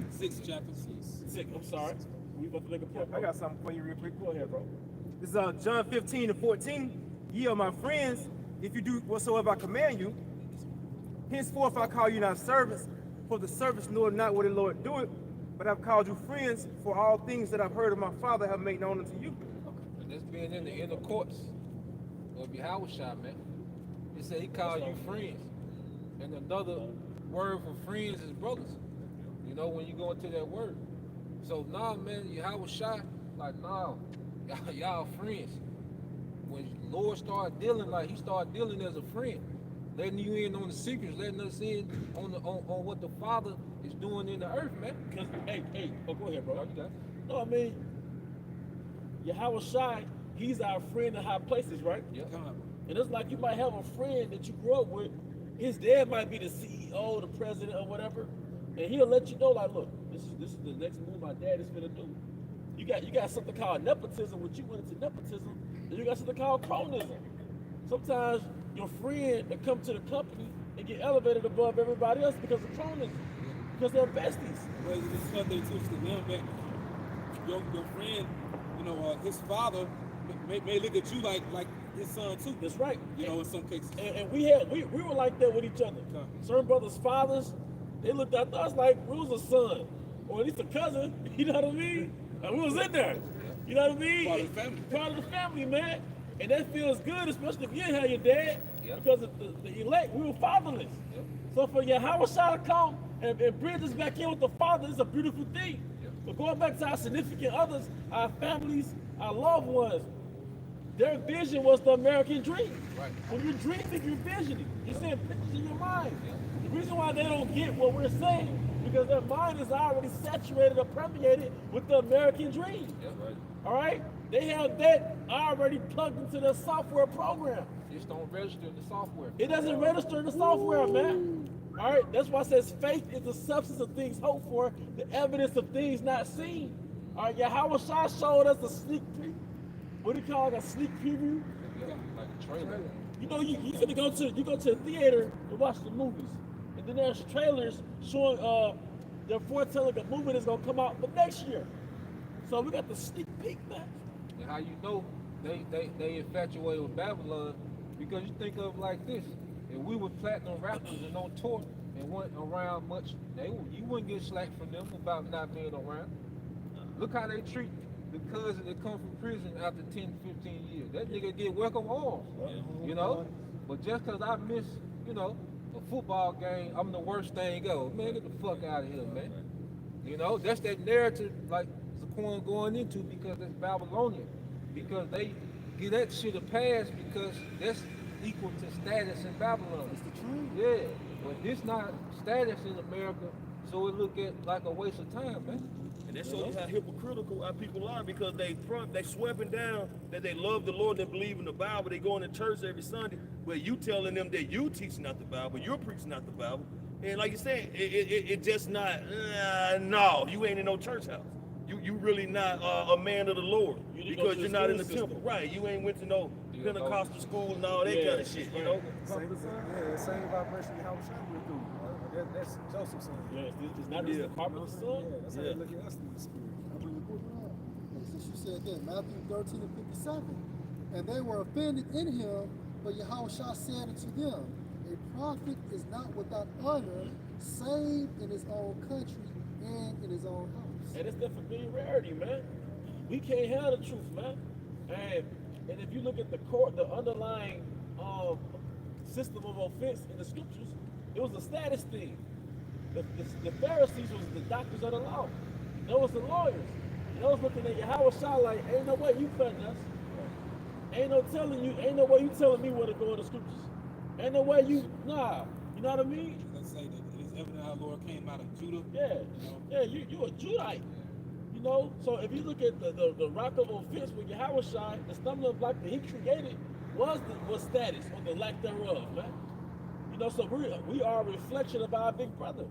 6 chapter 6. I'm sorry. We about to make a point. I got something for you real quick. Go ahead, bro. This is John 15:14. Ye are my friends, if you do whatsoever I command you. Henceforth I call you not servants, for the servants know not what the Lord doeth, but I've called you friends, for all things that I've heard of my Father have made known unto you. And that's being in the inner courts of Yahweh, man. He said he called you friends. And another word for friends is brothers. When you go into that word. So man, Yahweh like y'all friends. When Lord started dealing, like he started dealing as a friend, letting you in on the secrets, letting us in on what the Father is doing in the earth, man. Because go ahead, bro. You got it. No, I mean, Yahweh he's our friend in high places, right? Yeah. And it's like you might have a friend that you grew up with. His dad might be the CEO, the president, or whatever, and he'll let you know, like, look, this is the next move my dad is gonna do. You got something called nepotism. When you went into nepotism, and you got something called cronism. Sometimes your friend will come to the company and get elevated above everybody else because of cronism, because they're besties. Well, it's something too, that your friend, his father may look at you like his son too. That's right. You know, in some cases. And we were like that with each other. Certain brothers' fathers, they looked at us like we was a son, or at least a cousin. You know what I mean? And we was in there. You know what I mean? Part of the family. Part of the family, man. And that feels good, especially if you didn't have your dad, because of the elect, we were fatherless. So for Yahweh Shah to come and bring us back in with the Father is a beautiful thing. But going back to our significant others, our families, our loved ones, their vision was the American dream. Right. When you're dreaming, you're visioning. You're seeing pictures in your mind. The reason why they don't get what we're saying, because their mind is already saturated or permeated with the American dream. All right? They have that already plugged into their software program. Just don't register in the software. It doesn't register in the software, man. All right? That's why it says faith is the substance of things hoped for, the evidence of things not seen. All right? Yahweh Shah showed us a sneak peek. What do you call it? A sneak preview? Like a trailer. You know, you finna go to the theater to watch the movies, and then there's trailers showing they're foretelling a movie that's gonna come out for next year. So we got the sneak peek, man. And how you know they infatuated with Babylon, because you think of it like this: if we were platinum rappers and on tour and weren't around much, you wouldn't get slack from them about not being around. Look how they treat the cousin that come from prison after 10, 15 years. That nigga get welcome arms, you know? But just because I miss, you know, a football game, I'm the worst thing ever. Man, get the fuck out of here, man. You know, that's that narrative like Zaquan going into, because it's Babylonian. Because they give that shit a pass because that's equal to status in Babylon. It's the truth. Yeah, but this not status in America, so it look at like a waste of time, man. And that shows you how hypocritical our people are, because they sweeping down that they love the Lord and believe in the Bible. They going to church every Sunday, but you telling them that you teaching out the Bible, you're preaching out the Bible. And like you said, it just not, no, you ain't in no church house. You really not a man of the Lord, because you're not in the temple. Right, you ain't went to no Pentecostal school and all that kind of shit, you know? Same vibration how Shah went through. That's Joseph's son. Yeah, it's not just the carpenter's son. Yeah, that's how they look at us through the spirit. I believe it. Since you said that, Matthew 13 and 57. And they were offended in him, but Yahweh Shah said unto them, a prophet is not without honor, save in his own country and in his own house. And it's the familiarity, man. We can't have the truth, man. And if you look at the underlying system of offense in the scriptures, it was a status thing. The Pharisees was the doctors of the law. That was the lawyers. And they was looking at Yahweh Shah like, ain't no way you cutting us. Ain't no way you telling me where to go in the scriptures. Ain't no way you, nah. You know what I mean? Let's say that it is evident our Lord came out of Judah. Yeah. You know? Yeah, you a Judite. You know? So if you look at the rock of offense with Yahweh Shah, the stumbling block that he created was status, or the lack thereof, man. You know, so we are a reflection of our big brother.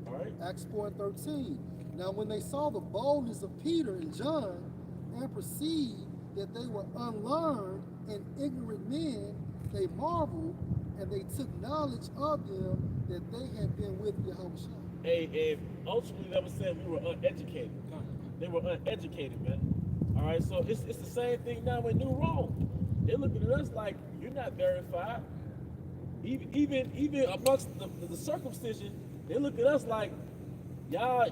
All right. Acts 4 and 13. Now when they saw the boldness of Peter and John, and perceived that they were unlearned and ignorant men, they marveled, and they took knowledge of them that they had been with Yahweh Shah. And ultimately, they were saying we were uneducated. They were uneducated, man. All right, so it's the same thing now in New Rome. They're looking at us like, you're not verified. Even amongst the circumcision, they look at us like, y'all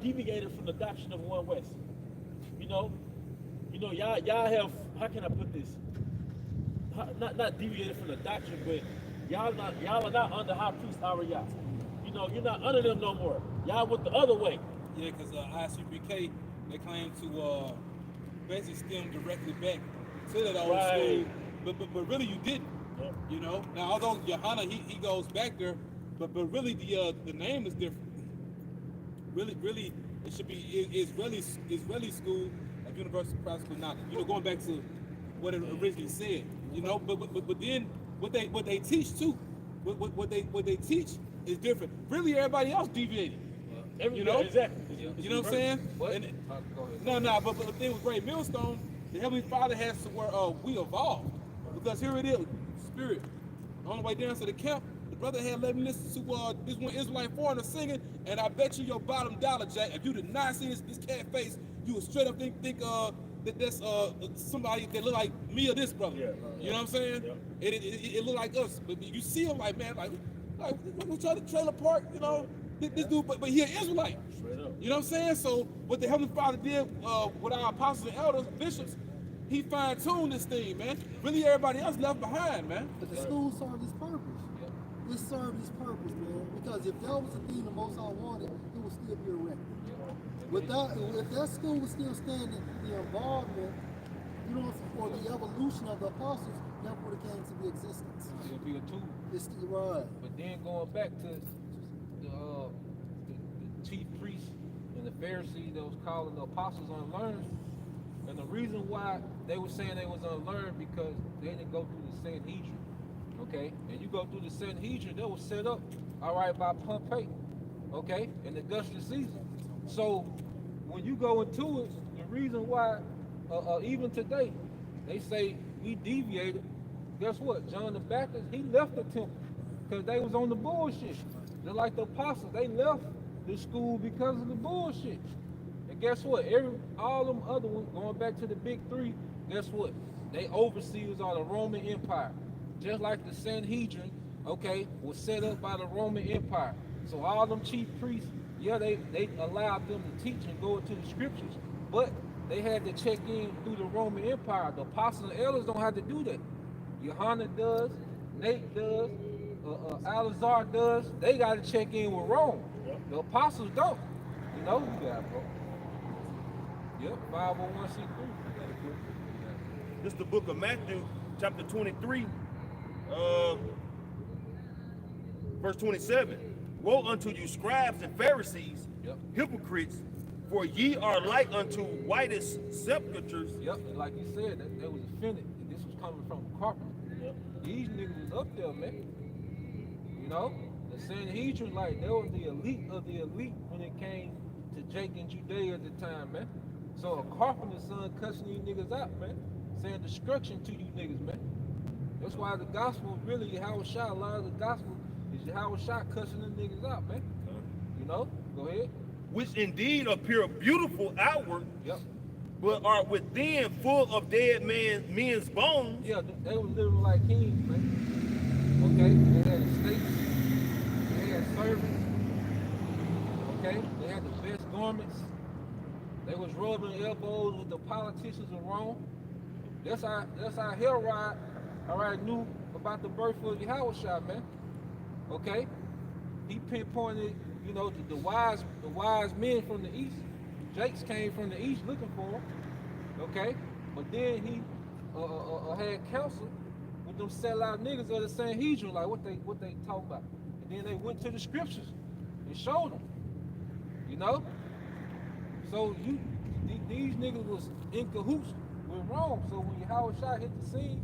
deviated from the doctrine of one West. You know, y'all have, how can I put this? Not deviated from the doctrine, but y'all are not under high priest Ariah. You know, you're not under them no more. Y'all went the other way. Yeah, because ICBK, they claim to basically stem directly back to that old school, but really you didn't. Yep. You know, now although Johanna he goes back there, but really the name is different. Really it should be Israeli School of Universal Practical Knowledge. You know, going back to what it originally said. You know, but then what they teach too, what they teach is different. Really, everybody else deviated. You know, exactly. You know what I'm saying? What? And, Go ahead. no, but the thing with Great Millstone, the Heavenly Father has to where we evolve. Because here it is, Spirit. On the way down to the camp, the brother had let me listen to this one Israelite foreigner singing, and I bet you your bottom dollar, Jack, if you did not see this cat face, you would straight up think that's somebody that look like me or this brother. Yeah, You know what I'm saying? yeah. It look like us, but you see him like, man, like we try to trailer park, you know, this dude, but he an Israelite. Straight up. You know what I'm saying? So what the Heavenly Father did with our apostles and elders, bishops, he fine-tuned this thing, man. Really everybody else left behind, man. But the school served its purpose. It served its purpose, man. Because if that was the thing the Most High wanted, it would still be erected. If that school was still standing, the involvement, you know, for the evolution of the apostles, that would have came to be existence. It'll be a tool. It's still right. But then going back to the chief priests and the Pharisees that was calling the apostles unlearned, and the reason why they were saying they was unlearned because they didn't go through the Sanhedrin. Okay, and you go through the Sanhedrin, that was set up, all right, by Pompey, okay, in Augustus Caesar. So when you go into it, the reason why, even today, they say we deviated. Guess what? John the Baptist, he left the temple because they was on the bullshit. Just like the apostles, they left the school because of the bullshit. And guess what? All them other ones, going back to the big three, guess what? They overseers are the Roman Empire. Just like the Sanhedrin, okay, was set up by the Roman Empire. So all them chief priests, yeah, they allowed them to teach and go into the scriptures, but they had to check in through the Roman Empire. The apostles and elders don't have to do that. Johanna does, Nate does, Alazar does. They got to check in with Rome. The apostles don't. You know, you got, bro. Yep, 501c3. This is the book of Matthew, chapter 23, verse 27. Woe unto you, scribes and Pharisees, hypocrites, for ye are like unto whitest sepulchres. Yep, and like you said, they was offended. And this was coming from a carpenter. These niggas was up there, man. You know, the Sanhedrin, like, they were the elite of the elite when it came to Jake and Judea at the time, man. So a carpenter's son cussing you niggas out, man. Saying destruction to you niggas, man. That's why the gospel really, Yahweh Shah, a lot of the gospel is Yahweh Shah cussing them niggas out, man. You know, go ahead. Which indeed appear beautiful outward, Yep. but are within full of dead men's bones. Yeah, they were living like kings, man. Okay, they had estates, they had servants. Okay, they had the best garments. They was rubbing elbows with the politicians of Rome. That's how Herod, all right, knew about the birth of Yahweh Shah, man. Okay, he pinpointed, you know, the wise men from the east. Jakes came from the east looking for him. Okay, but then he had counsel with them sellout niggas of the Sanhedrin, like what they talk about. And then they went to the scriptures and showed them. You know, so these niggas was in cahoots with Rome. So when Yahweh Shah hit the scene,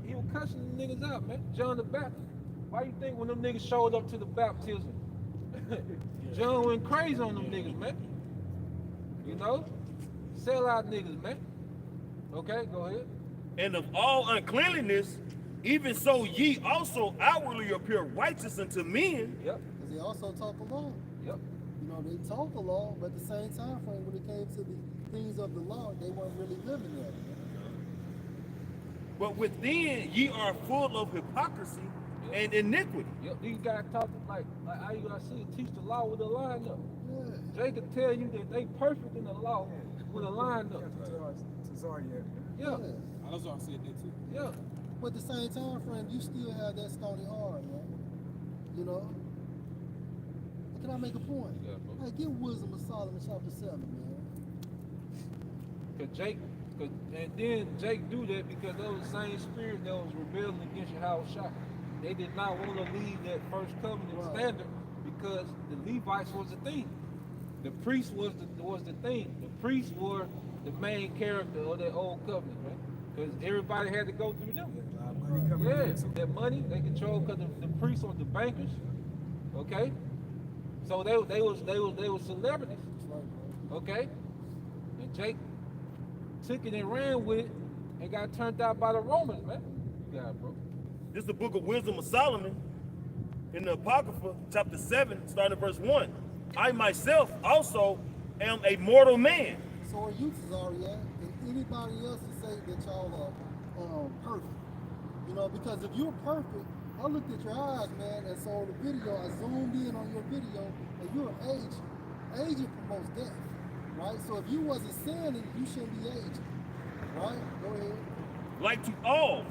he was cussing the niggas out, man. John the Baptist. Why you think when them niggas showed up to the baptism, John went crazy on them niggas, man? You know? Sell out niggas, man. Okay, go ahead. And of all uncleanliness, even so ye also outwardly appear righteous unto men. Yep. Because they also taught the law. Yep. You know, they taught the law, but at the same time frame, when it came to the things of the law, they weren't really living there. But within ye are full of hypocrisy and iniquity. Yep. These guys talking like how you gonna see teach the law with a line up. Yeah. They could tell you that they perfect in the law with a line up. Yeah. Alazar said that too. Yeah. But at the same time frame, you still have that stony heart, man. You know? Can I make a point? Yeah, bro. Hey, give Wisdom of Solomon chapter 7, man. And then Jake do that because that was the same spirit that was rebelling against Yahweh Shah. They did not want to leave that first covenant standard because the Levites was the thing. The priest was the thing. The priests were the main character of that old covenant, right? Because everybody had to go through them. Yeah, that money they controlled because the priests were the bankers. Okay, so they was celebrities. Okay, and Jake took it and ran with it and got turned out by the Romans, man. You got it, bro. This is the book of Wisdom of Solomon in the Apocrypha, chapter 7, starting at verse 1. I myself also am a mortal man. So are you, Cesaria, and everybody else to say that y'all are perfect. You know, because if you're perfect, I looked at your eyes, man, and so the video, I zoomed in on your video, and you're aging. Aging promotes death, right? So if you wasn't sinning, you shouldn't be aging, right? Go ahead. Like to all.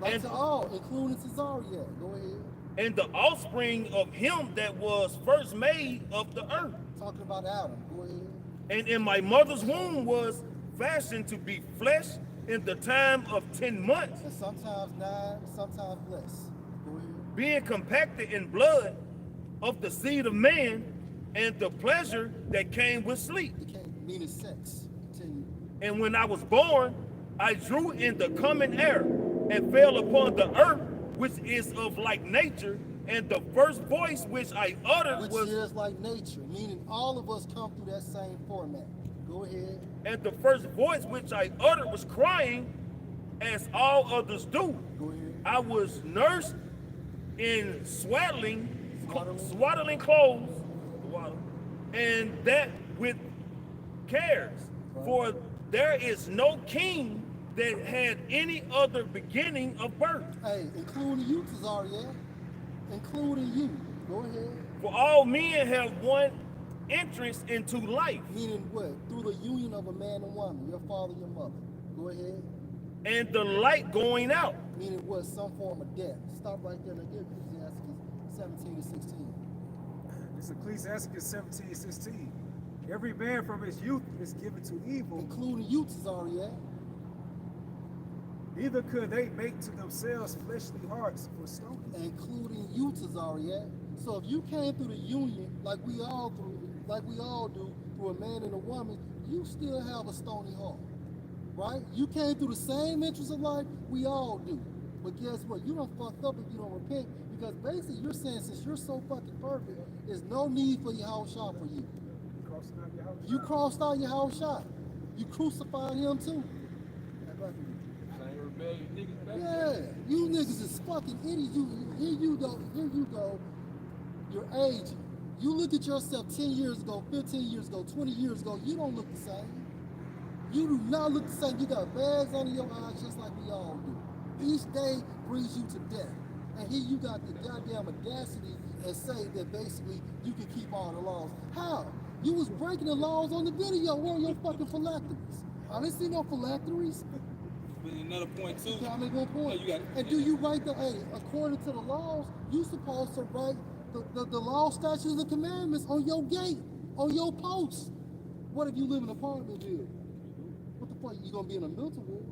Like And- to all, including Cesaria. Go ahead. And the offspring of him that was first made of the earth. Talking about Adam. Go ahead. And in my mother's womb was fashioned to be flesh in the time of 10 months, And sometimes 9, sometimes less. Go ahead. being compacted in blood of the seed of man and the pleasure that came with sleep. It can't mean it's sex. Continue. And when I was born, I drew in the common air and fell upon the earth, which is of like nature, and the first voice which I uttered Which was, is like nature, meaning all of us come through that same format. Go ahead. and the first voice which I uttered was crying, as all others do. Go ahead. I was nursed in swaddling clothes, and that with cares. For there is no king that had any other beginning of birth. Hey, including you, Cesaria. Including you. Go ahead. For all men have one entrance into life, Meaning what? Through the union of a man and woman, your father and your mother. Go ahead. and the light going out. Meaning what? Some form of death. Stop right there and give Ecclesiastes 17 and 16. It's Ecclesiastes 17:16. Every man from his youth is given to evil, Including you, Cesaria. neither could they make to themselves fleshly hearts for stone. Including you, Cesaria. So if you came through the union, like we all do, through a man and a woman, you still have a stony heart, right? You came through the same interest of life we all do. But guess what? You done fucked up if you don't repent, because basically you're saying since you're so fucking perfect, there's no need for your house shot for you. Crossing out your house. You crossed out your house shot. You crucified him too. Same rebellion niggas back Yeah, you niggas is fucking idiots. Here you go. You're aging. You look at yourself 10 years ago, 15 years ago, 20 years ago, you don't look the same. You do not look the same. You got bags under your eyes just like we all do. Each day brings you to death. And here you got the goddamn audacity and say that basically you can keep all the laws. How? You was breaking the laws on the video. Where are your fucking phylacteries? I didn't see no phylacteries. But another point too. Can I make one point? Yeah, you got it. And do you write according to the laws, you supposed to write the law, statutes, and commandments on your gate, on your post. What if you live in an apartment building? What the fuck, you gonna be in a mental ward?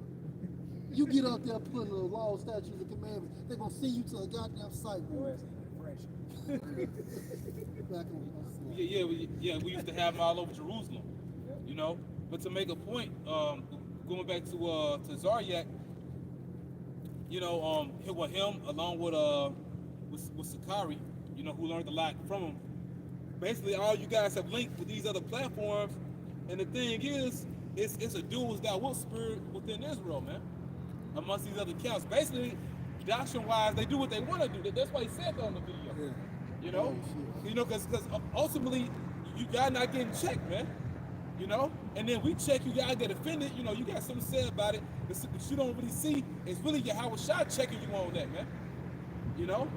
You get up there putting the law, statutes, and commandments, they're gonna send you to a goddamn site board. Back on. We used to have them all over Jerusalem, you know. But to make a point, going back to Zaryak, you know, him along with Sakari, you know, who learned a lot from him. Basically, all you guys have linked with these other platforms, and the thing is, it's a dual thou wilt spirit within Israel, man. Amongst these other camps, basically, doctrine-wise, they do what they want to do. That's why he said that on the video. Yeah. You know, because ultimately you gotta not getting checked, man. You know, and then we check, you gotta get offended. You know, you got something to say about it, but what you don't really see is really your Howard Shot checking you on that, man. You know,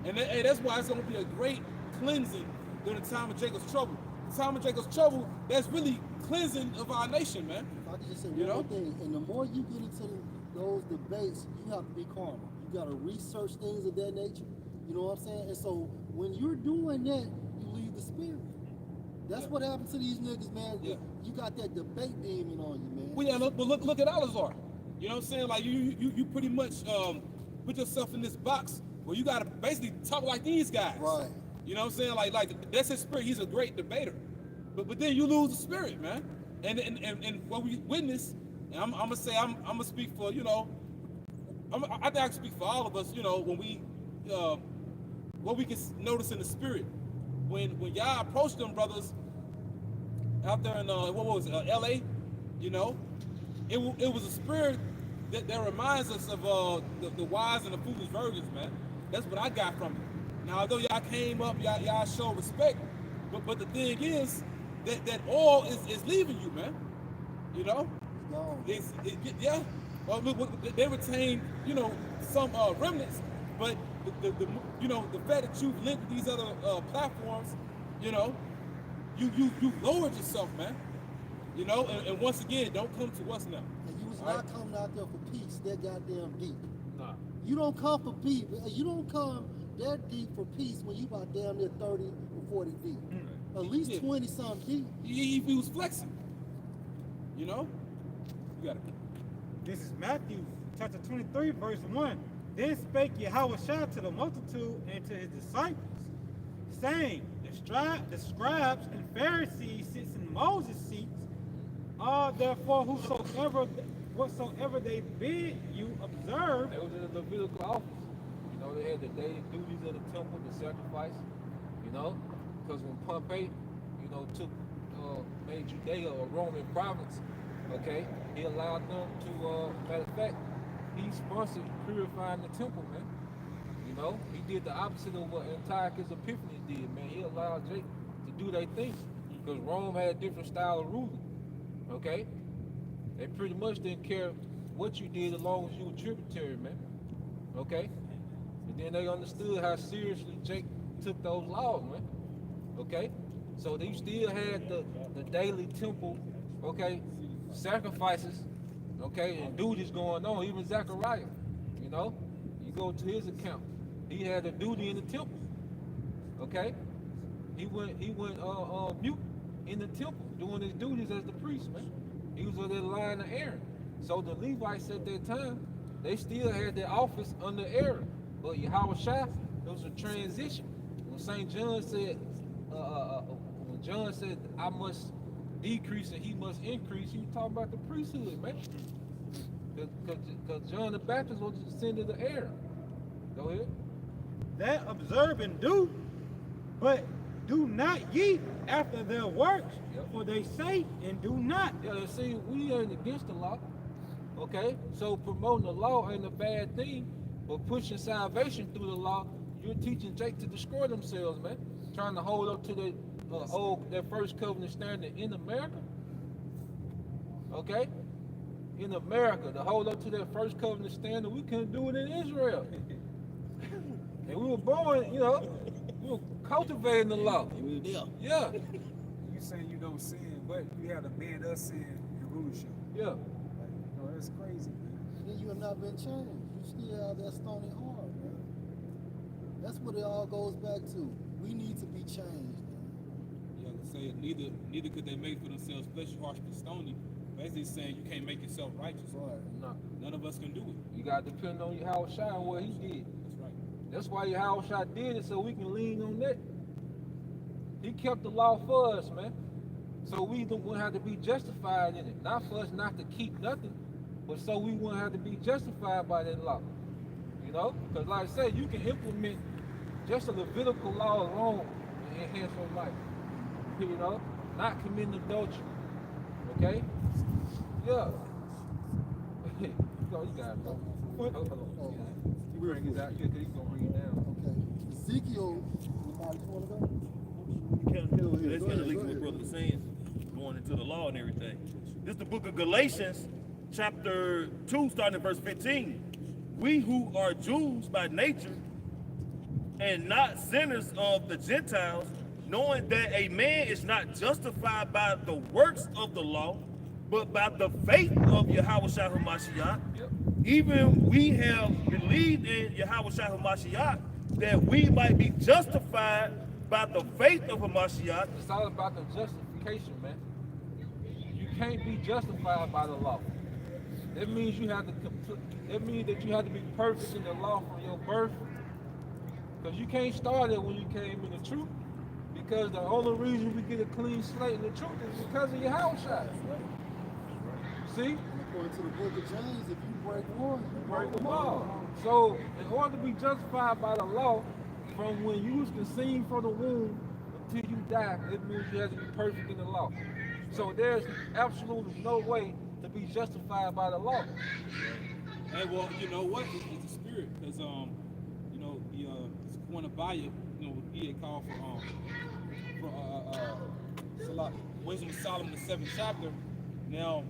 and that's why it's gonna be a great cleansing during the time of Jacob's trouble. The time of Jacob's trouble, that's really cleansing of our nation, man. If I could just say You one know? more thing, and the more you get into those debates, you have to be calmer. You got to research things of that nature. You know what I'm saying? And so when you're doing that, you leave the spirit. That's what happened to these niggas, man. Yeah. You got that debate demon on you, man. Well, yeah, look at Alizar. You know what I'm saying? Like you pretty much put yourself in this box where you gotta basically talk like these guys. Right. You know what I'm saying? Like that's his spirit. He's a great debater. But then you lose the spirit, man. And what we witness, and I'm gonna speak for, you know, I think I can speak for all of us, you know, when we what we can notice in the spirit. When y'all approach them brothers out there in what was it, LA, you know, it was a spirit that reminds us of the wise and the foolish virgins, man. That's what I got from it. Now, although y'all came up, y'all show respect, but the thing is that oil is leaving you, man. You know, gone. Yeah. Well, they retain, some remnants, but the fact that you've linked these other platforms, you lowered yourself, man. And once again, don't come to us now. And you was All not right? coming out there for peace that goddamn deep. Nah. You don't come for peace. You don't come that deep for peace when you about damn near 30 or 40 deep. At least Yeah. 20 something deep. He was flexing. You got it. This is Matthew chapter 23, verse 1. Then spake Yahweh to the multitude and to his disciples, saying, the scribes and Pharisees sits in Moses' seats. Therefore, whatsoever they bid you observe. They was in the Levitical office. They had the daily duties of the temple, the sacrifice. Because when Pompey, took made Judea a Roman province, okay, he allowed them to. Matter of fact, he sponsored purifying the temple, man. He did the opposite of what Antiochus Epiphanes did, man. He allowed Jake to do their thing because Rome had a different style of ruling. Okay, they pretty much didn't care what you did as long as you were tributary, man. Okay, and then they understood how seriously Jake took those laws, man. Okay, so they still had the daily temple, okay, sacrifices, okay, and duties going on. Even Zechariah, you go to his account, he had a duty in the temple. Okay, he went mute in the temple doing his duties as the priest, man. He was on the line of Aaron. So the Levites at that time, they still had their office under Aaron. But Yahweh Shai, it was a transition. When St. John said, I must decrease and he must increase, he was talking about the priesthood, man. Because John the Baptist was descendant of Aaron. Go ahead. That observe and do, but do not ye after their works, for they say and do not. Yeah, see, we ain't against the law. Okay? So promoting the law ain't a bad thing, but pushing salvation through the law, you're teaching Jake to destroy themselves, man. Trying to hold up to their first covenant standard in America. Okay? In America, to hold up to their first covenant standard, we couldn't do it in Israel. And we were born, we were cultivating the law. Yeah. You saying you don't sin, but you have to bend us sin and rulership. Yeah. That's crazy, man. Then you have not been changed. You still have that stony heart, man. That's what it all goes back to. We need to be changed, man. Yeah, say neither could they make for themselves flesh harsh but stony. Basically saying you can't make yourself righteous. Right. No. None of us can do it. You got to depend on Yahweh Shai and what he did. That's right. That's why Yahweh Shai did it, so we can lean on that. He kept the law for us, man. So we wouldn't have to be justified in it. Not for us not to keep nothing, but so we wouldn't have to be justified by that law. Because like I said, you can implement just a Levitical law alone and enhance your life. Not committing adultery. Okay? Yeah. You got it, bro. Hold on. You bring it out. He's gonna bring it down. Okay. Ezekiel, anybody want to go? That's kind of links what brother was saying, going into the law and everything. This is the book of Galatians, chapter 2, starting at verse 15. We who are Jews by nature and not sinners of the Gentiles, knowing that a man is not justified by the works of the law, but by the faith of Yahweh Shai HaMashiach. Yep. Even we have believed in Yahweh Shai HaMashiach that we might be justified by the faith of Hamashiach. It's all about the justification, man. You can't be justified by the law. That means you have to that means that you have to be perfect in the law from your birth. Because you can't start it when you came in the truth. Because the only reason we get a clean slate in the truth is because of your house shot. See? And according to the book of James, if you break one, you Break them all. So in order to be justified by the law, from when you was conceived from the womb until you die, it means you have to be perfect in the law. So there's absolutely no way to be justified by the law. Hey, well, you know what? It's a spirit, because the point of Abaya, he had called for Wisdom of Solomon, the 7th chapter. Now,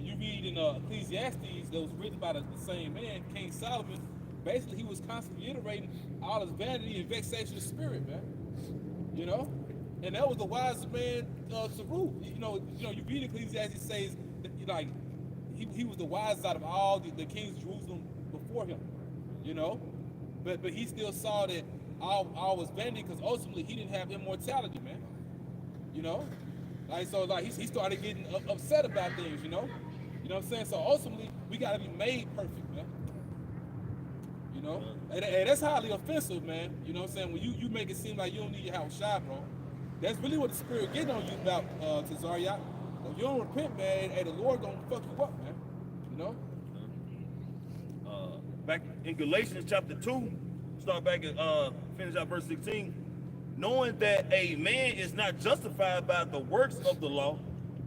when you read in Ecclesiastes that was written by the same man, King Solomon, basically he was constantly iterating all his vanity and vexation of spirit, man. You know? And that was the wisest man to rule. You read Ecclesiastes, it says that, like, he was the wisest out of all the kings of Jerusalem before him, you know? But he still saw that all was vanity because ultimately he didn't have immortality, man. You know? Like, so like he started getting upset about things, you know? You know what I'm saying? So ultimately we gotta be made perfect, man. You know? And that's highly offensive, man. You know what I'm saying? When you make it seem like you don't need your house shot, bro. That's really what the spirit getting on you about, Tazariah. If you don't repent, man, hey, the Lord gonna fuck you up, man. You know? Back in Galatians chapter 2, start back at finish out verse 16. Knowing that a man is not justified by the works of the law,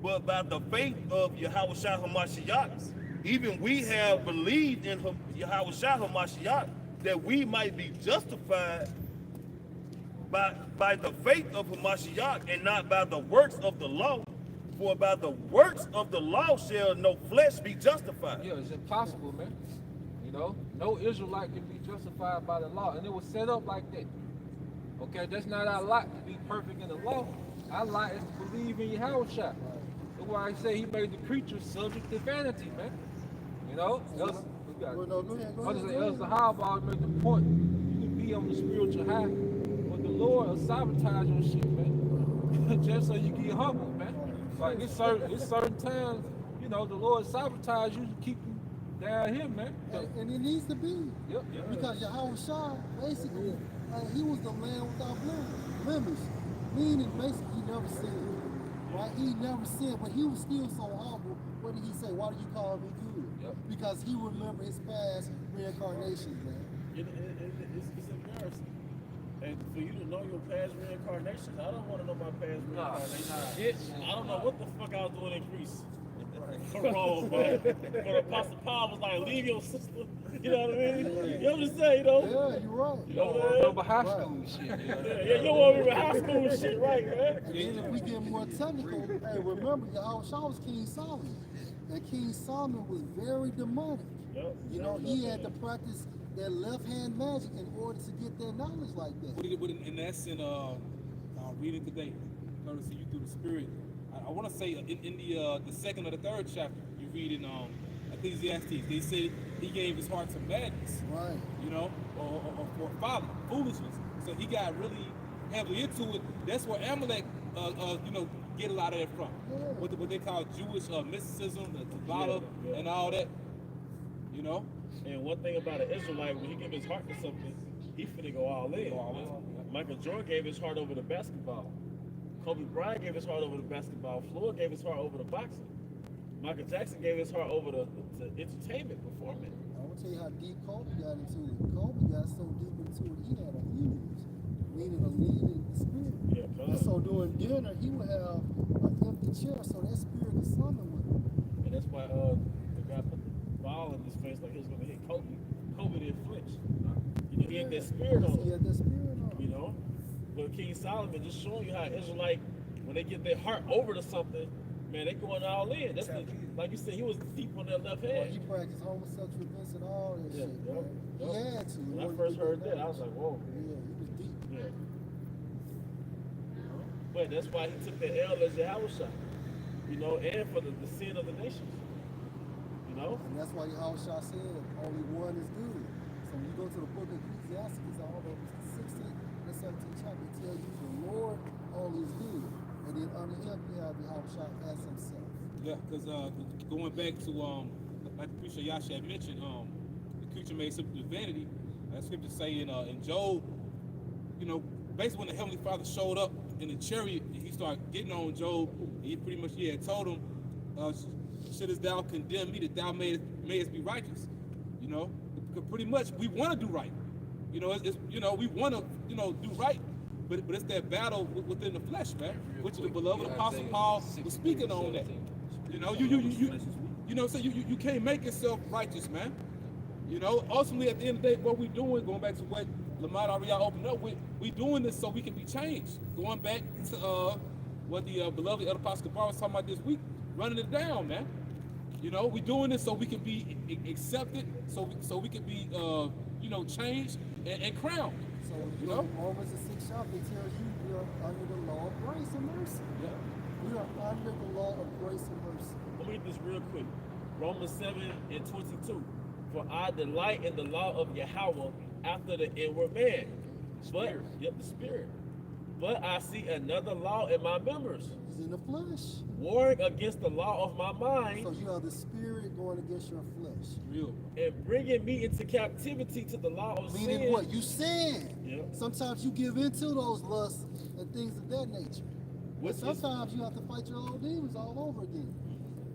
but by the faith of Yahweh Shah HaMashiach. Even we have believed in Yahweh Shah HaMashiach that we might be justified by the faith of Hamashiach and not by the works of the law. For by the works of the law shall no flesh be justified. Yeah, it's impossible, man. You know, no Israelite can be justified by the law, and it was set up like that. Okay, that's not our lot to be perfect in the law. Our lot is to believe in Yahweh Shah. That's why I say he made the creature subject to vanity, man. You know, Elder Sahaba made the point. You can be on the spiritual high, but the Lord will sabotage your shit, man. Just so you get humble, man. Like it's certain times, you know, the Lord sabotage you to keep you down here, man. And it needs to be. Yep. Because Yahweh Shah, basically, he was the Lamb without blemish. Meaning, basically, he never sinned. Right? He never sinned, but he was still so humble. What did he say? Why do you call me good? Yep. Because he remembered his past reincarnations, man. It's embarrassing. And for you to know your past reincarnations, I don't want to know my past reincarnations. I don't know what the fuck I was doing in Greece. Wrong, man. But Apostle Paul was like, leave your sister. You know what I mean? You know what I'm saying, though? Yeah, you're right. You know what I mean? Remember high school shit, man. Yeah, you don't want to remember high school shit, right, man? And then if we get more technical, hey, remember, Yahweh Shah was King Solomon. And King Solomon was very demonic. Yep. You know, he had to practice that left-hand magic in order to get that knowledge like that. And that's in reading today, going to see you through the spirit. I want to say in the second or the third chapter, you read in Ecclesiastes, they say he gave his heart to madness, Right. you know, or for folly, foolishness. So he got really heavily into it. That's where Amalek, get a lot of that from. Yeah. What they call Jewish mysticism, the Kabbalah, Yeah. and all that, you know. And one thing about an Israelite, when he give his heart to something, he finna go all in. Michael Jordan gave his heart over to basketball. Kobe Bryant gave his heart over to basketball. Floyd gave his heart over to boxing. Michael Jackson gave his heart over to entertainment, performance. I want to tell you how deep Kobe got into it. Kobe got so deep into it, he had a muse, meaning a lead in the spirit. Yeah, And so during dinner, he would have an empty chair so that spirit could summon with him. And that's why the guy put the ball in his face like he was gonna hit Kobe. Kobe didn't flinch. You know, he had that spirit on He him. had that spirit on him. You know? But King Solomon just showing you how Israelite, when they get their heart over to something, man, they going all in. That's like you said, he was deep on that left Well, hand. he practiced homosexual events and all that Yeah, shit, yeah, man. yeah. He had to. in When I order first to get heard that, I was like, whoa. Yeah, he was deep. Yeah. But that's why he took the L as Yahweh Shah, you know, and for the sin of the nations. You know? And that's why Yahweh Shah said only one is good. So when you go to the book of Ecclesiastes, I don't know if it's the 16th and the 17th chapter, it tells you the Lord only is good. And then under him you have Yahweh Shah as himself. Yeah, because going back to like the preacher Yasha had mentioned, the creature made something to vanity. That scripture say in Job, you know, basically when the Heavenly Father showed up in the chariot, he started getting on Job. And he pretty much had told him, "Shouldest thou condemn me that thou mayest be righteous?" You know, because pretty much we want to do right. You know, it's we want to do right. But it's that battle within the flesh, man, which the beloved Apostle Paul was speaking on that. You know, so you can't make yourself righteous, man. You know, ultimately at the end of the day, what we doing, going back to what Lamont already opened up with, we doing this so we can be changed. Going back to what the beloved Apostle Paul was talking about this week, running it down, man. You know, we're doing this so we can be accepted, so we can be, you know, changed and crowned. So You know? Romans the 6th chapter tells you we are under the law of grace and mercy. Yeah. We are under the law of grace and mercy. Let me read this real quick. Romans 7:22. For I delight in the law of Yahweh after the inward man. But, yep, the spirit. But I see another law in my members, It's in the flesh. warring against the law of my So mind, you have the spirit going against your flesh. Real. and bringing me into captivity to the law of Meaning sin. what? You sin. Yep. Sometimes you give into those lusts and things of that nature. Which But is, sometimes you have to fight your old demons all over again.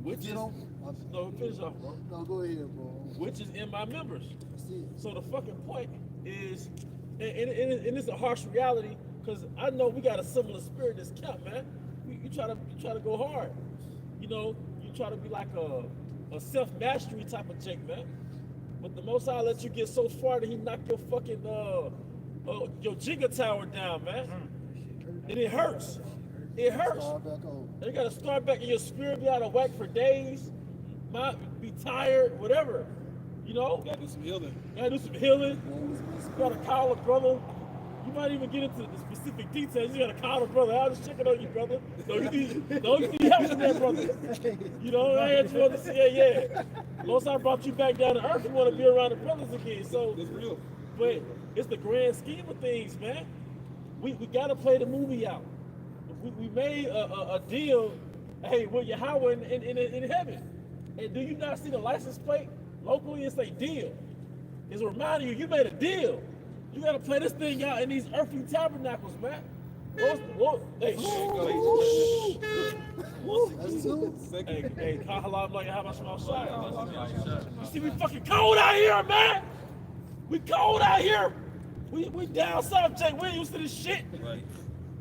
which You is, don't. no, finish off, bro. No, go ahead, bro. Which is in my members. That's it. So the fucking point is, and it's a harsh reality, because I know we got a similar spirit in this camp, man. You try to go hard. You know, you try to be like a self-mastery type of Jake, man. But the Most High lets you get so far that he knock your fucking your Jenga tower down, man. And it hurts. It hurts. Start back over. You gotta start back, and your spirit be out of whack for days, might be tired, whatever. You know, Gotta do some healing. gotta do some healing. Romans You gotta call a brother. You might even get into the specific details. You gotta call a brother. I was checking on you, brother. No, you need help with that, brother. You know, I had you on the yeah. Most I brought you back down to earth. You want to be around the brothers again. So, That's real. but it's the grand scheme of things, man. We gotta play the movie out. We made a deal. Hey, with Yahweh in heaven. And do you not see the license plate locally? It say deal. It's reminding you made a deal. You gotta play this thing out in these earthly tabernacles, man. Hey, That's two. hey, Kahala, like how much outside? You see, we fucking cold out here, man. We cold out here. We down south, Jake. We ain't used to this shit. Right.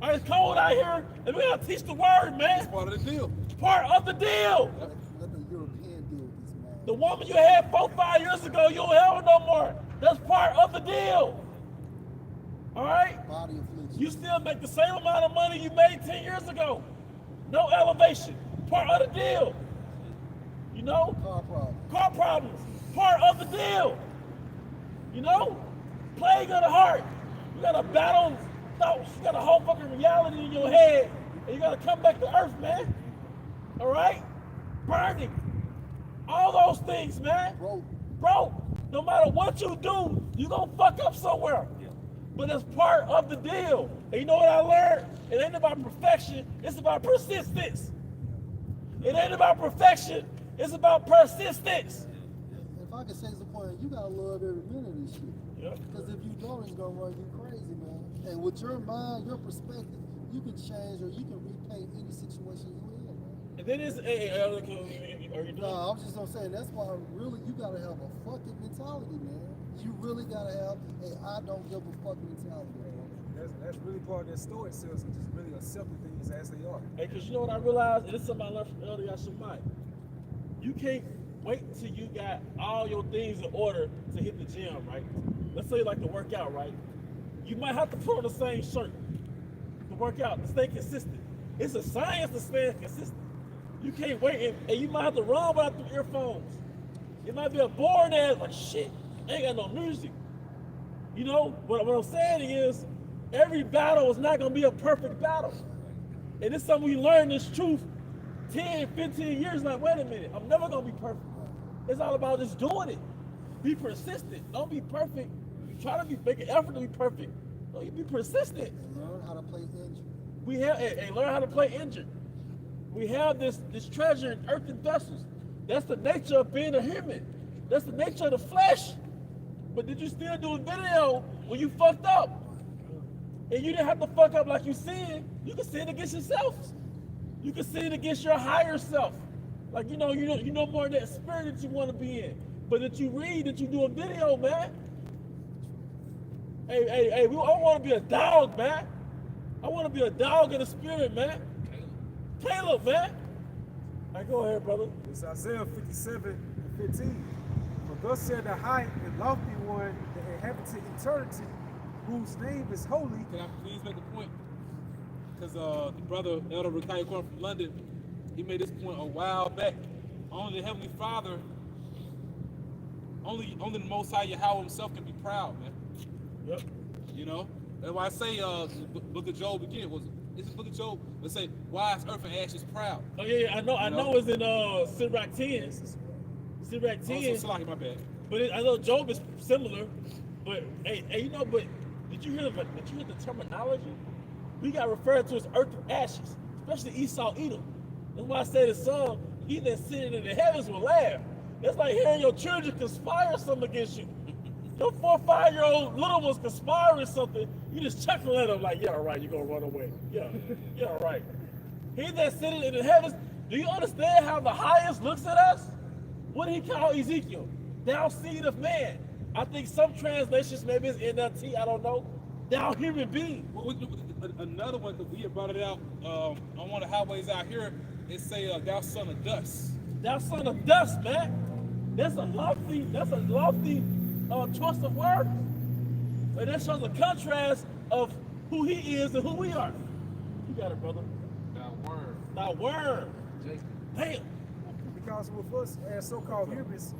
All right, it's cold out here, and we gotta teach the word, man. It's part of the deal. Part of the deal. Let the European deal with this man. The woman you had 4-5 years ago, you don't have her no more. That's part of the deal. All right? Body affliction. You still make the same amount of money you made 10 years ago. No elevation. Part of the deal. You know? Car problem. Car problems. Part of the deal. You know? Plague of the heart. You got to battle thoughts. You got a whole fucking reality in your head. And you got to come back to earth, man. All right? Burning. All those things, man. Bro, no matter what you do, you gonna fuck up somewhere. But it's part of the deal. And you know what I learned? It ain't about perfection, it's about persistence. It ain't about perfection, it's about persistence. If I could say the point, you gotta love every minute of this shit. Yep. Because if you don't, it's gonna run you crazy, man. And with your mind, your perspective, you can change or you can repaint any situation you in, man. And then it's, hey, are you doing? No, I'm just gonna say that's why really you gotta have a fucking mentality, man. You really gotta have a I don't give a fuck mentality, man. That's really part of that stoicism, just really accepting things as they are. Hey, because you know what I realized? And this is something I learned from earlier, Shemai. You can't wait till you got all your things in order to hit the gym, right? Let's say you like to work out, right? You might have to put on the same shirt to work out, to stay consistent. It's a science to stay consistent. You can't wait, and you might have to run without the earphones. It might be a boring ass, like, shit, I ain't got no music. You know, what I'm saying is, every battle is not gonna be a perfect battle. And it's something we learn this truth 10, 15 years, like, wait a minute, I'm never gonna be perfect. It's all about just doing it. Be persistent, don't be perfect. Try to make an effort to be perfect. No, you be persistent. Learn how to play injured. We have, learn how to play injured. We have this treasure in earthen vessels. That's the nature of being a human. That's the nature of the flesh. But did you still do a video when you fucked up? And you didn't have to fuck up like you sin. You can sin against yourself. You can sin against your higher self. Like, you know more of that spirit that you want to be in. But that you read, that you do a video, man. Hey, I want to be a dog, man. I want to be a dog in the spirit, man. Caleb, man. All right, go ahead, brother. It's Isaiah 57:15. For thus said the high and lofty one, the inhabitant eternity, whose name is holy. Can I please make a point? Because the brother Elder Rakai from London, he made this point a while back. I only the Heavenly Father, only the Most High Yahweh Himself can be proud, man. Yep. You know, that's why I say the Book of Job again. It's the Book of Job. Let's say, why is earth and ashes proud? Oh yeah, I know. I know it's in Sirach 10. Sirach 10. Also, Salaki, my bad. But I know Job is similar. But hey, you know, but did you hear the terminology? We got referred to as earth and ashes, especially Esau, Edom. That's why I say the song, he that sitteth in the heavens will laugh. That's like hearing your children conspire something against you. Your 4 or 5-year-old little ones conspiring something, you just chuckle at them like, yeah, all right, you're gonna run away. Yeah, all right. He that sitteth in the heavens, do you understand how the highest looks at us? What did he call Ezekiel? Thou seed of man. I think some translations, maybe it's NLT, I don't know. Thou human being. Another one that we had brought it out on one of the highways out here, it say, thou son of dust. Thou son of dust, man. That's a lofty choice of words. And that shows a contrast of who he is and who we are. You got it, brother. Thou worm. Damn. Because with us as so-called humans,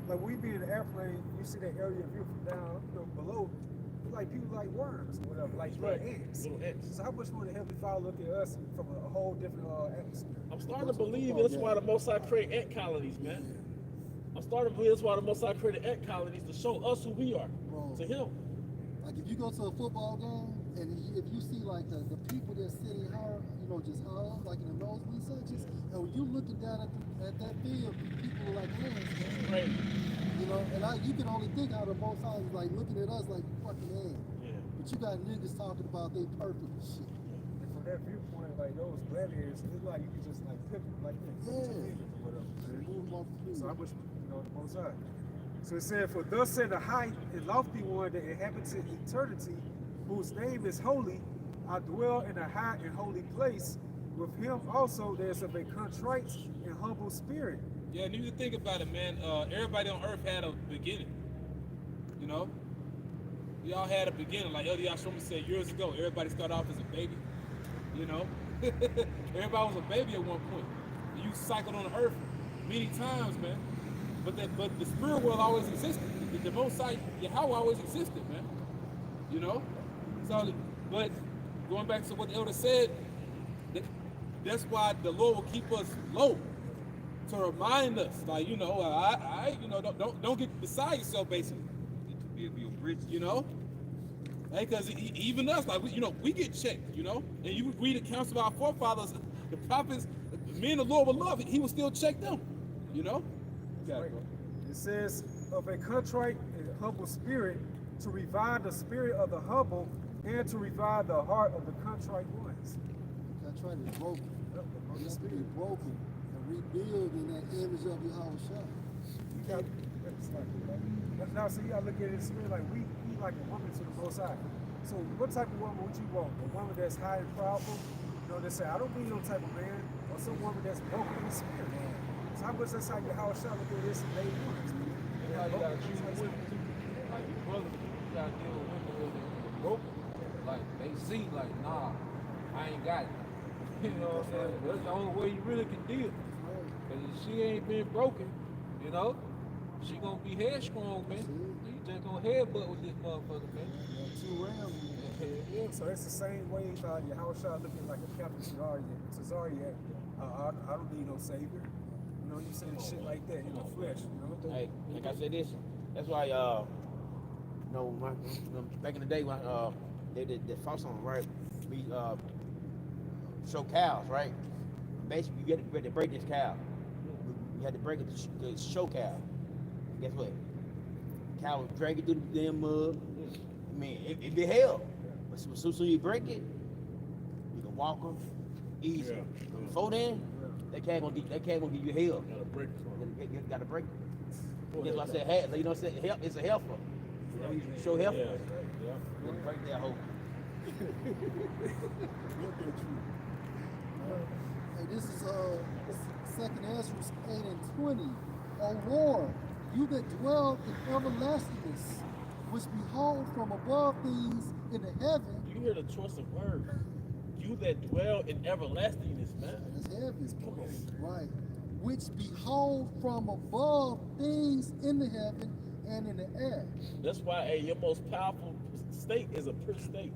like we be in the airplane, you see that area view from down, below, like people like worms or whatever, like little ants. Little ants. So how much more the Heavenly Father look at us from a whole different atmosphere? I'm starting to believe that's why the Most High created ant colonies, man. I'm starting to believe that's why the Most High created ant colonies to show us who we are. Bro. To him. Like if you go to a football game and if you see like the people that's sitting higher, just high up, like in the nosebleed sections, and when you looking down at that field, people are like ants, man. Right. And you can only think how the Most High is like looking at us like fucking ants. Yeah. But you got niggas talking about they perfect and shit. And from that viewpoint, like those gladiators, it's like you can just like pick them like this. Yeah. Whatever. Move them off the field. So I wish, the Most High. So it said, for thus said the high and lofty one that inhabits eternity, whose name is holy, I dwell in a high and holy place. With him also there's of a contrite and humble spirit. Yeah, and you need to think about it, man. Everybody on earth had a beginning. You know? We all had a beginning. Like Elder Yashoma said years ago, everybody started off as a baby. You know? Everybody was a baby at one point. You cycled on the earth many times, man. But the spirit world always existed. The Most High Yahweh always existed, man. You know? So, but going back to what the elder said, that's why the Lord will keep us low to remind us, like, don't get beside yourself, basically. Be a bridge, because even us, like, we get checked, and you read the counsel of our forefathers, the prophets, men the Lord will love, he will still check them, Right. It says, of a contrite and humble spirit, to revive the spirit of the humble and to revive the heart of the contrite ones. Contrite is broken. You have to be broken and rebuild in that image of Yahushua. Now, so you gotta look at it in the spirit like we like a woman to the Most High. So what type of woman would you want? A woman that's high and proudful, that say, I don't need no type of man, or some woman that's broken in the spirit. So how much that's how Yahushua look at this and they want it. You gotta choose women too. Like your brother, you gotta deal with women who are broken. Like they see, like, nah, I ain't got it. You know what I'm saying? That's the only way you really can deal. Cause if she ain't been broken, she gonna be headstrong, man. You just gonna headbutt with this motherfucker, man. Two rounds. Yeah, so it's the same way Yahushua looking like a Captain Cesariak. I don't need no savior. You saying shit like that in the flesh, Hey, like I said this, that's why back in the day when they did the false song, right? We show cows, right? Basically, you had to break this cow. You had to break it to show cow. Guess what? Cow was dragging through the damn mud. I mean, it'd be hell. But as soon as you break it, you can walk them easy. Yeah. Before then, that cat gonna give you hell. Gotta break it. You gotta break it. That's why I said, hey, it's a heifer. You show heifer. Yeah. You gotta break that hoe. Hey, this is 2nd Ezra 8:20. O Lord, you that dwell in everlastingness, which behold from above things in the heaven. You hear the choice of words. You that dwell in everlastingness, man. It's heavy. Come on. Right. which behold from above things in the heaven and in the air. That's why, hey, your most powerful state is a pure state.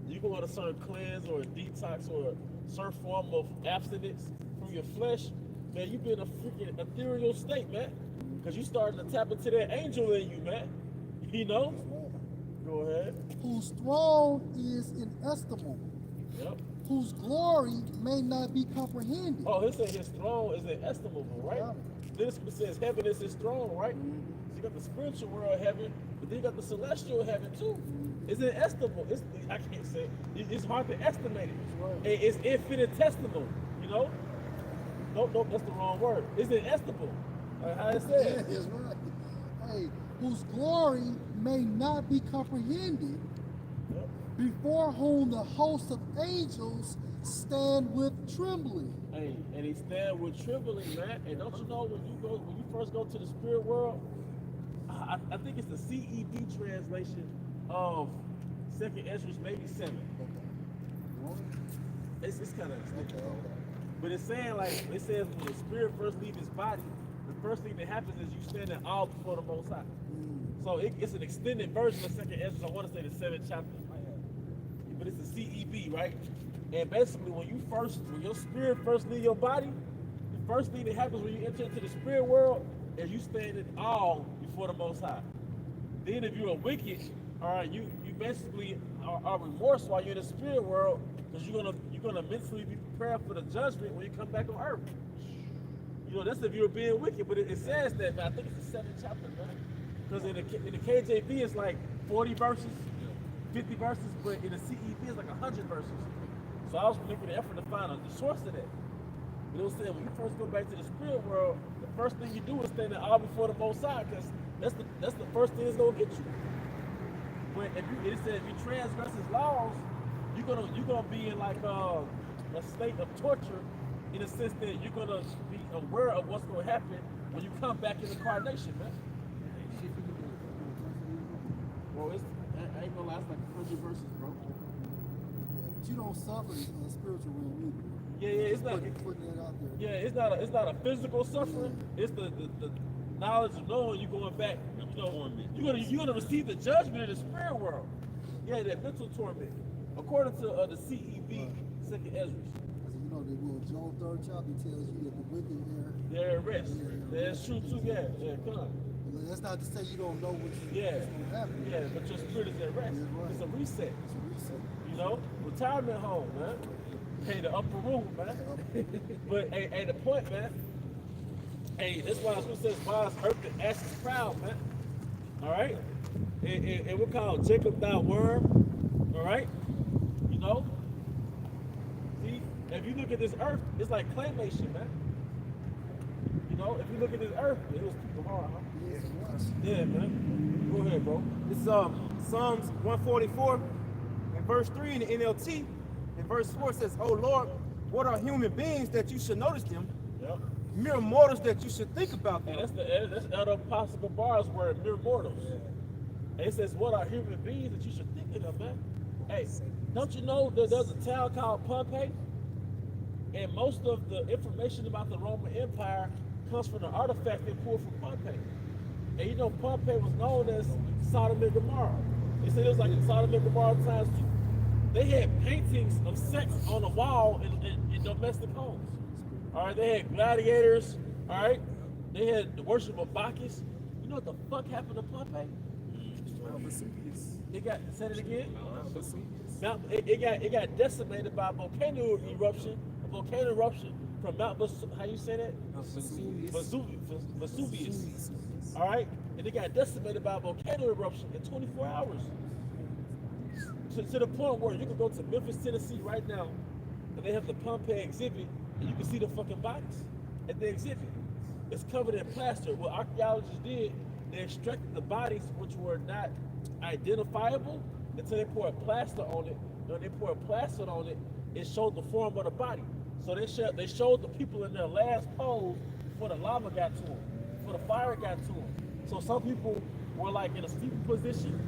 You go on a certain cleanse or a detox or a certain form of abstinence from your flesh, man, you be in a freaking ethereal state, man. Because you starting to tap into that angel in you, man. You know? Go ahead. Whose throne is inestimable, Yep. whose glory may not be comprehended. Oh, he said his throne is inestimable, right? Then it says heaven is his throne, right? So you got the spiritual world heaven, but then you got the celestial heaven too. It's inestimable. I can't say it's hard to estimate it. It's infinitesimal, you know? Nope, that's the wrong word. It's inestimable. How it said. That's right. Hey, whose glory may not be comprehended, Yep. before whom the host of angels stand with trembling. Hey, and he stand with trembling, man. And don't you know when you first go to the spirit world, I think it's the CED translation of 2nd Ezra, maybe 7. It's kind of extensive, but it's saying like it says when the spirit first leaves his body, the first thing that happens is you stand in awe before the Most High. So it's an extended version of 2nd Ezra. I want to say the 7th chapter, but it's the CEB, right? And basically, when your spirit first leave your body, the first thing that happens when you enter into the spirit world is you stand in awe before the Most High. Then, if you're a wicked, all right, you basically are remorse while you're in the spirit world, because you're gonna mentally be prepared for the judgment when you come back on earth. You know, that's if you're being wicked. But it says that, man, I think it's the 7th chapter, man. Because in the KJV it's like 40 verses, 50 verses, but in the CEV it's like 100 verses. So I was making an effort to find the source of that. But it was saying when you first go back to the spirit world, the first thing you do is stand in awe before the Most High, because that's the first thing that's gonna get you. But it says if you transgress his laws, you're gonna be in like a state of torture, in the sense that you're gonna be aware of what's gonna happen when you come back in the incarnation, man. Bro, I ain't gonna last like 100 verses, bro. But you don't suffer in the spiritual realm either. Yeah, it's not. Putting that out there. Yeah, it's not a physical suffering. It's the knowledge of knowing you're going back. You know, you're gonna receive the judgment in the spirit world. Yeah, that mental torment, according to the CEB, 2nd Ezra. You know, Job 3rd chapter tells you that the wicked They're at rest. That's true too. Yeah, come on. That's not to say you don't know what's Yeah, going to happen. yeah, but your spirit is at rest. Yeah, right. It's a reset. It's a reset. You know, retirement home, man. Hey, the upper room, man. But hey, the point, man. Hey, that's why it says, "Why is earth and ashes proud, man?" All right, and we're called Jacob thy worm. All right, you know. See, if you look at this earth, it's like claymation, man. You know, if you look at this earth, it was people hard, huh? Yeah, man. Go ahead, bro. It's Psalms 144 and verse 3 in the NLT. And verse 4 says, "Oh Lord, what are human beings that you should notice them? Yep. Mere mortals that you should think about them." And that's Elder Apostle Bar's word, mere mortals. And it says, what are human beings that you should think of them, man? Hey, don't you know that there's a town called Pompeii? And most of the information about the Roman Empire comes from the artifact they pulled from Pompeii. And you know, Pompeii was known as Sodom and Gomorrah. They said it was like in Sodom and Gomorrah times too. They had paintings of sex on the wall in domestic homes. All right, they had gladiators. All right, they had the worship of Bacchus. You know what the fuck happened to Pompeii? It got, said it again? It got decimated by a volcano eruption. A volcano eruption from Mount how you say that? Vesuvius. All right, and it got decimated by a volcano eruption in 24 hours. To the point where you can go to Memphis, Tennessee right now, and they have the Pompeii exhibit, and you can see the fucking bodies at the exhibit. It's covered in plaster. What archaeologists did, they extracted the bodies which were not identifiable until they poured plaster on it. When they poured plaster on it, it showed the form of the body. So they showed the people in their last pose before the lava got to them, before the fire got to them. So some people were like in a steep position.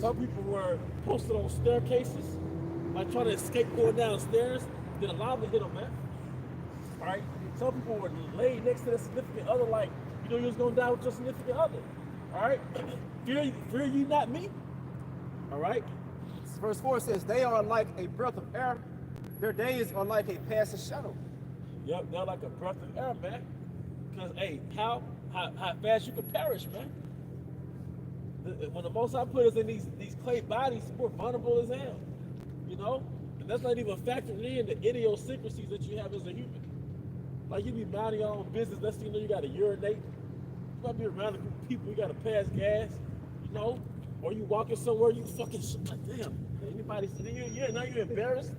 Some people were posted on staircases, like trying to escape going downstairs. Then the lava hit them, man. All right? Some people were laid next to their significant other, like, you know, you was gonna die with your significant other. All right, fear ye not me. All right. Verse 4 says, they are like a breath of air. Their days are like a passing shadow. Yep, they're like a breath of air, man. Because hey, how fast you can perish, man. When the Most High put us in these clay bodies, we're vulnerable as hell. You know, and that's not even factoring in the idiosyncrasies that you have as a human. Like you be minding your own business. Let's say you know you got to urinate. You might be around a group of people. You got to pass gas. You know, or you walking somewhere. You fucking like, damn. Anybody? Now you're embarrassed.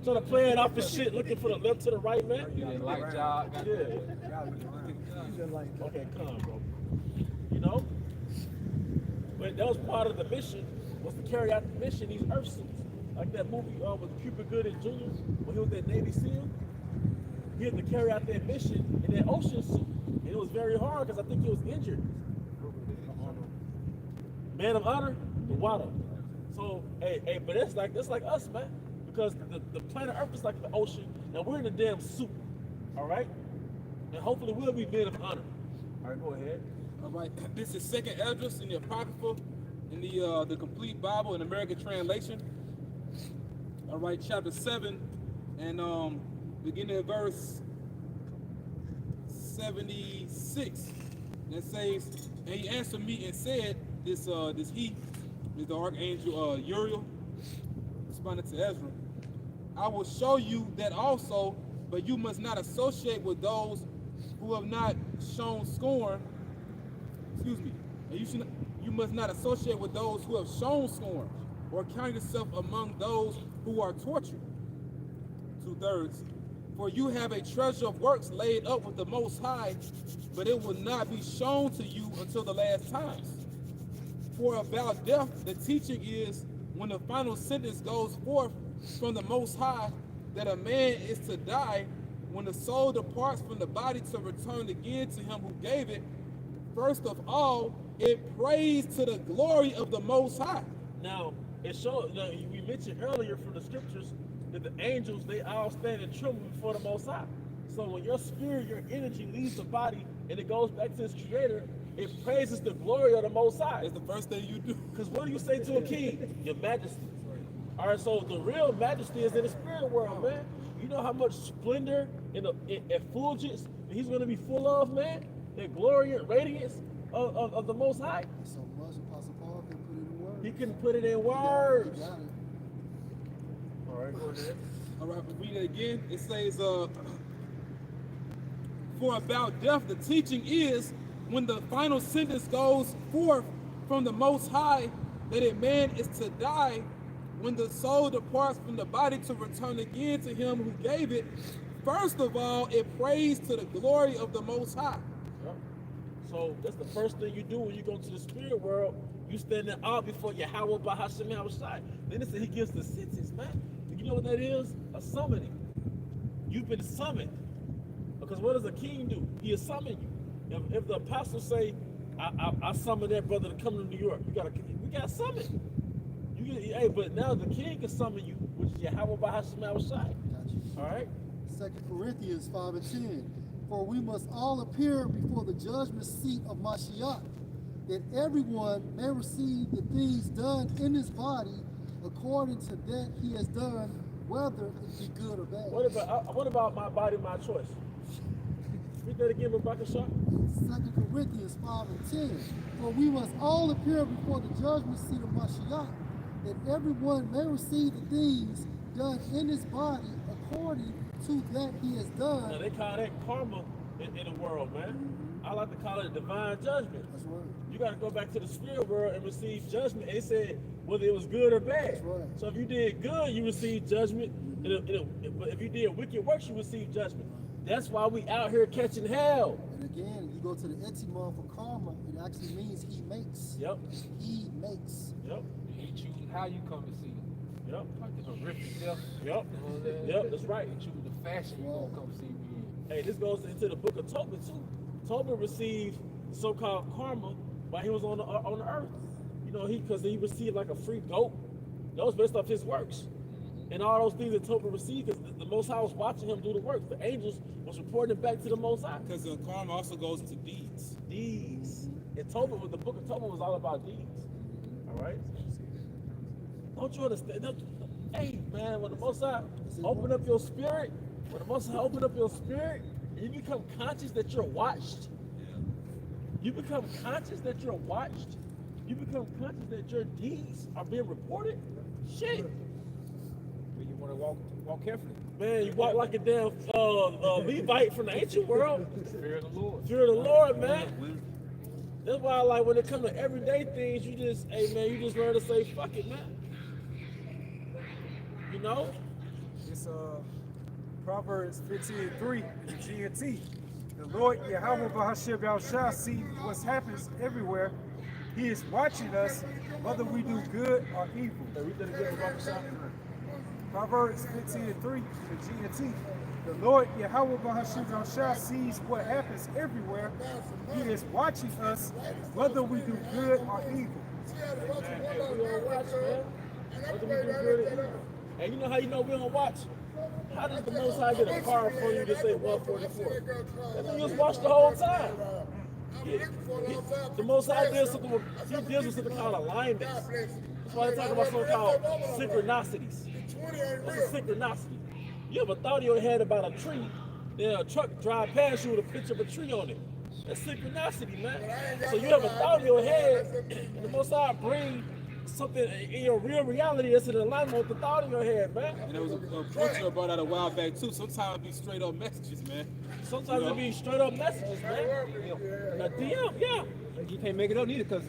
Trying to play it off and shit, looking for the left to the right, man. You didn't like job. Yeah. Okay, calm, bro. You know? But that was part of the mission, was to carry out the mission, these earth suits. Like that movie with Cuba Gooding Jr., when he was at Navy SEAL. He had to carry out that mission in that ocean suit. And it was very hard because I think he was injured. Man of honor, the water. So, hey, but that's like us, man. Because the planet Earth is like the ocean, and we're in a damn suit. All right? And hopefully we'll be men of honor. All right, go ahead. All right, this is Second Esdras in the Apocrypha, in the Complete Bible in American Translation. All right, chapter 7, and beginning at verse 76. That says, and he answered me and said, this he is the archangel Uriel, responded to Ezra. I will show you that also, but you must not associate with those who have not shown scorn. Excuse me. And you must not associate with those who have shown scorn, or count yourself among those who are tortured. 2/3. For you have a treasure of works laid up with the Most High, but it will not be shown to you until the last times. For about death, the teaching is, when the final sentence goes forth from the Most High, that a man is to die, when the soul departs from the body to return again to him who gave it. First of all, it prays to the glory of the Most High. Now, it shows, we mentioned earlier from the scriptures that the angels, they all stand and tremble before the Most High. So when your spirit, your energy leaves the body and it goes back to its creator, it praises the glory of the Most High. It's the first thing you do. Because what do you say to a king? Your majesty. All right, so the real majesty is in the spirit world, man. You know how much splendor and effulgence he's going to be full of, man? The glory and radiance of the Most High. So much Apostle Paul can put it in words. He couldn't put it in words. You got it. All right, go ahead. All right, but read it again. It says, for about death, the teaching is, when the final sentence goes forth from the Most High, that a man is to die, when the soul departs from the body to return again to him who gave it. First of all, it prays to the glory of the Most High. Yep. So that's the first thing you do when you go to the spirit world. You stand there out before Yahweh Bahashem Yahushai. Then it says he gives the sentence, man. You know what that is? A summoning. You've been summoned. Because what does a king do? He'll summon you. If the apostles say, I summon that brother to come to New York, we got summoned. Hey, but now the king can summon you, which is Yahweh Bahashem Yahushai. All right? 2 Corinthians 5:10. For we must all appear before the judgment seat of Mashiach, that everyone may receive the things done in his body according to that he has done, whether it be good or bad. What about my body, my choice? Read that again, Rebecca Shaw. 2 Corinthians 5:10. For we must all appear before the judgment seat of Mashiach, that everyone may receive the things done in his body according to that he has done. Now they call that karma in the world, man. I like to call it divine judgment. That's right. You got to go back to the spirit world and receive judgment. And it said whether it was good or bad. That's right. So if you did good, you receive judgment. But if you did wicked works, you receive judgment. That's why we out here catching hell. And again, you go to the etymon for karma, it actually means he makes. Yep. He makes. Yep. He chooses how you come and see him. Yep. Like the horrific death. Yep. You know what I'm saying? Yep, that's right. He chooses the fashion you gonna come see me in. Hey, this goes into the book of Tobit too. Tobit received so-called karma while he was on the earth. You know, because he received like a free goat. That was based off his works. And all those things that Tobit received, because the Most High was watching him do the work. The angels was reporting it back to the Most High. Because the karma also goes into deeds. Deeds. And Tobit, the book of Tobit was all about deeds. All right? Don't you understand? Hey, man, when the Most High open up your spirit, and you become conscious that you're watched, you become conscious that you're watched, you become conscious that your deeds are being reported, shit. But you want to walk carefully. Man, you walk like a damn Levite from the ancient world. Fear of the Lord. Fear of the Lord, man. That's why, like, when it comes to everyday things, you just learn to say, fuck it, man. You know? It's Proverbs 15:3 in the GMT. The Lord Yahweh Bahashir Yahushua see what happens everywhere. He is watching us, whether we do good or evil. Read that again, Prophet. Proverbs 15:3 in the GMT. The Lord Yahweh Bahashir Yahushua sees what happens everywhere. He is watching us, whether we do good or evil. And you know how you know we don't watch? How does the Most High get a car for you to say 144? That means you just watch the whole time. The Most High deals with something called alignments. That's why they talk about something called synchronicities. What's a synchronicity? You ever thought in your head about a tree, then a truck drive past you with a picture of a tree on it? That's synchronicity, man. So you ever thought in your head, and the Most High bring something in your real reality that's in alignment with the thought in your head, man. And there was a preacher brought out a while back too. Sometimes it be straight up messages, man. Sometimes it be straight up messages, man. A DM, yeah. You can't make it up neither, because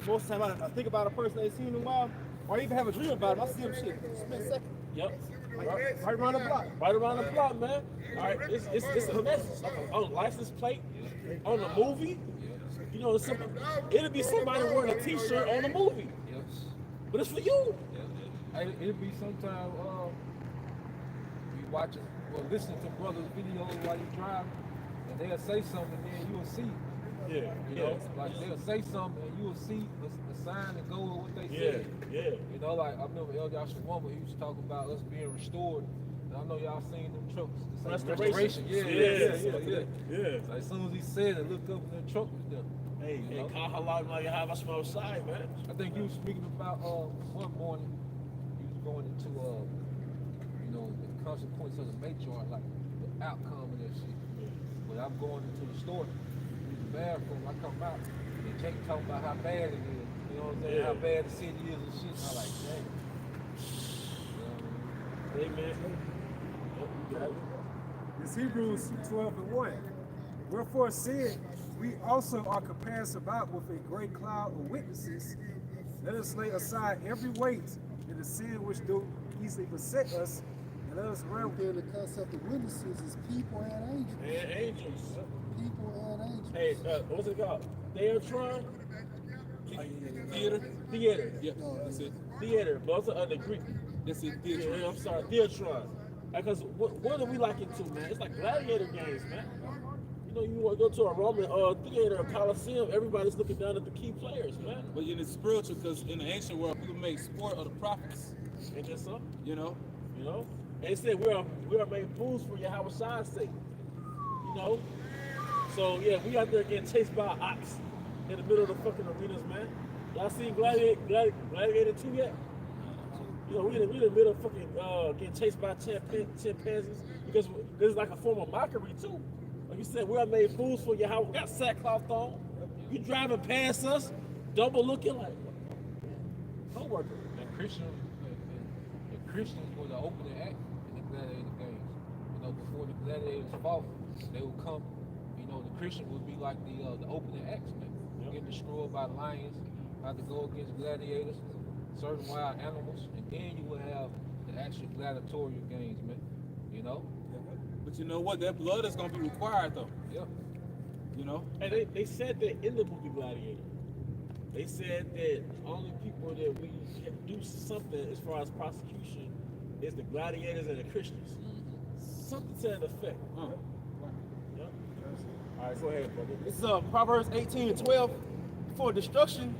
most of the time I think about a person I ain't seen in a while, or even have a dream about them. I see them shit split second. Yep. Right around the block. Right around the block, man. All right, it's a message, like on a license plate, on a movie. You know, it'll be somebody wearing a T-shirt on a movie. But it's for you. It'll be sometime you watching or listening to brothers' videos while you driving, and they'll say something, and then you'll see. Yeah, You know, like they'll say something, and you'll see a sign that goes with what they say. Yeah. You know, like I remember El Joshua Wamba, he was talking about us being restored. And I know y'all seen them trucks. It's like Restoration. Yeah. So as soon as he said it, looked up and the truck was there. Hey, You know? call halal like you have a small side, man. I think you was speaking about one morning, you was going into you know, the consequence of the matriarch, like the outcome of that shit. But I'm going into the store, use the bathroom, I come out, and Jake talking about how bad it is. You know what I'm saying? How bad the city is and shit. I'm like, dang. You know what I mean? Hey, man. It's Hebrews 12:1. Wherefore said, we also are compassed about with a great cloud of witnesses. Let us lay aside every weight and the sin which do easily beset us, and let us run. Here the concept of witnesses is people and angels. And angels. People and angels. Hey, what's it called? Theatron? Theater? Theater. Yeah, that's it. Theater, but also the Greek. That's it, theater. Yeah, I'm sorry, Theatron. Because what are we like into, man? It's like gladiator games, man. You know, you want to go to a Roman theater, a Coliseum, everybody's looking down at the key players, man. But in the spiritual, because in the ancient world, people make sport of the prophets. Ain't that something? You know? You know? And it said we are made fools for Yahweh's sake. You know? So yeah, we out there getting chased by ox in the middle of the fucking arenas, man. Y'all seen Gladiator 2 yet? You know, we in the middle of fucking getting chased by chimpanzees because it's like a form of mockery too. Like you said, we are made fools for Yahweh. We got sackcloth on. You driving past us, double looking like co-worker. And Christians were the opening act in the gladiator games. You know, before the gladiators fought, they would come. You know, the Christian would be like the opening acts, man. Get destroyed by lions, had to go against gladiators, certain wild animals, and then you would have the actual gladiatorial games, man. You know? But you know what? That blood is going to be required, though. Yep. You know? And they said that in the movie Gladiator. They said that only people that we can do something as far as prosecution is the gladiators and the Christians. Something to that effect. Yep. All right, go ahead, brother. This is Proverbs 18:12. Before destruction,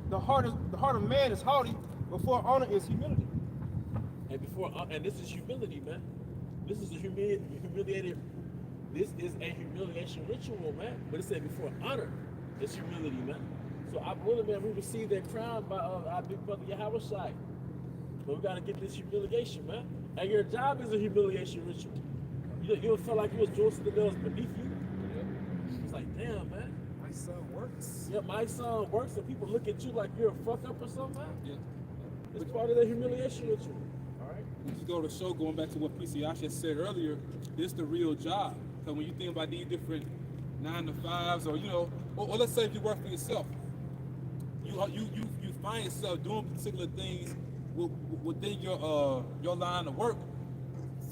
the heart of man is haughty. Before honor is humility. And and this is humility, man. This is a humiliated. This is a humiliation ritual, man. But it said before honor, it's humility, man. So I'm willing, man. We received that crown by our big brother Yahweh Shai. But we gotta get this humiliation, man. And your job is a humiliation ritual. You feel like you was doing something that was beneath you. It's like, damn, man. My son works. Yeah, my son works, and people look at you like you're a fuck up or something, man. Yeah. It's part of the humiliation ritual. All right. We just go to the show, going back to what Priest Yasha said earlier, this the real job. So when you think about these different 9 to 5s, or or let's say if you work for yourself, you find yourself doing particular things within your line of work.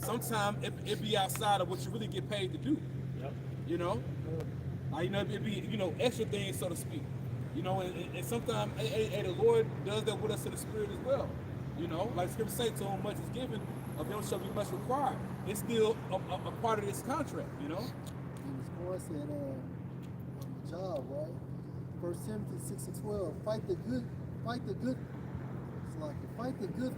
Sometimes it be outside of what you really get paid to do. Yep. It be extra things, so to speak. And sometimes the Lord does that with us in the spirit as well. Like Scripture say, to whom much is given, of them shall be much required. It's still a part of this contract. And as Paul said on the job, right? 1 Timothy 6:12, fight the good fight the good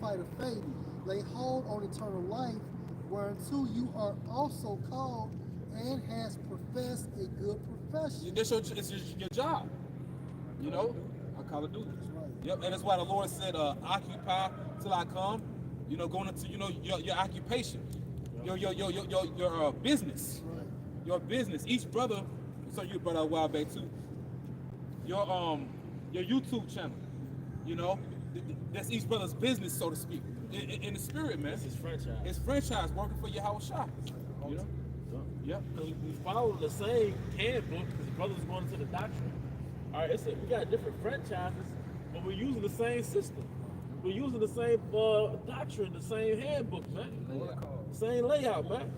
fight of faith, lay hold on eternal life, whereunto you are also called and has professed a good profession. It's your job. I call it duty. That's right. Yep, and that's why the Lord said, occupy till I come. Going into your occupation, your business, Right. your business. Each brother, so you brought out a while back too. Your YouTube channel, that's each brother's business, so to speak, in the spirit, man. This is franchise. It's franchise working for Yahweh Shai. Yep. Because we follow the same handbook, because the brothers going into the doctrine. All right, we got different franchises, but we're using the same system. We're using the same doctrine, the same handbook, man. Same layout, man.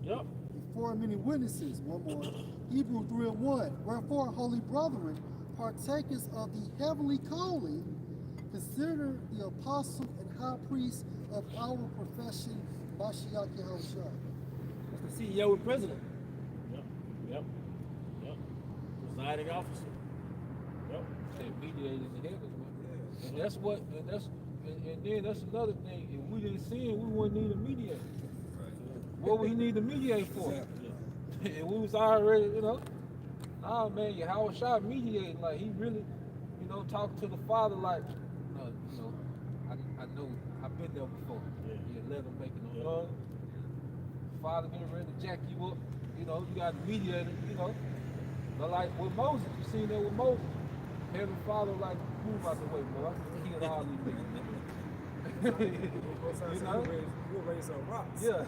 Yep. Before many witnesses, one more. Hebrews 3:1. Wherefore, holy brethren, partakers of the heavenly calling, consider the apostle and high priest of our profession, Mashiach Yahushua. That's the CEO and president. Yep. Presiding officer. Yep. That mediated in the heavens, man. And that's what, and then that's another thing. If we didn't sin, we wouldn't need a mediator. What would he need to mediate for? And we was already, man, Yahweh Shai mediating, like he really, talking to the Father like, I know, I've been there before. Yeah, let him make it on. Father getting ready to jack you up, you got a mediator, But like with Moses, you seen that with Moses. Heavenly Father like, move out the way, boy. He and all these niggas. We'll raise some rocks. Yeah.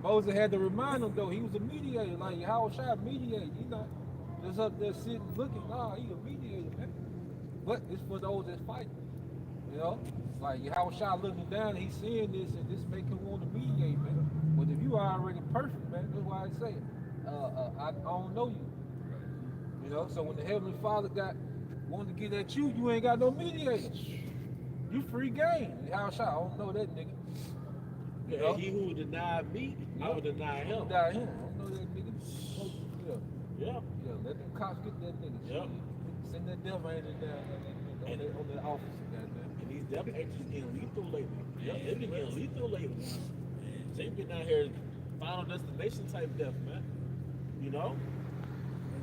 Moses had to remind him though, he was a mediator, like Yahweh Shai mediator, just up there sitting looking, nah, he a mediator, man. But it's for those that fight, like Yahweh Shai looking down and he's seeing this and this make him want to mediate, man. But if you are already perfect, man, that's why I say it. I don't know you. So when the Heavenly Father wanted to get at you, you ain't got no mediator. You free game. Yahweh Shai, I don't know that nigga. Yeah, he who denied me, I will deny him. Deny him. I don't know that nigga. Yeah. Yeah, let them cops get that nigga. Yep. Send that devil angel down on that officer, goddamn. And these devil angels getting lethal lately. Yeah, they've been getting lethal lately. They've been out here final destination type death, man. And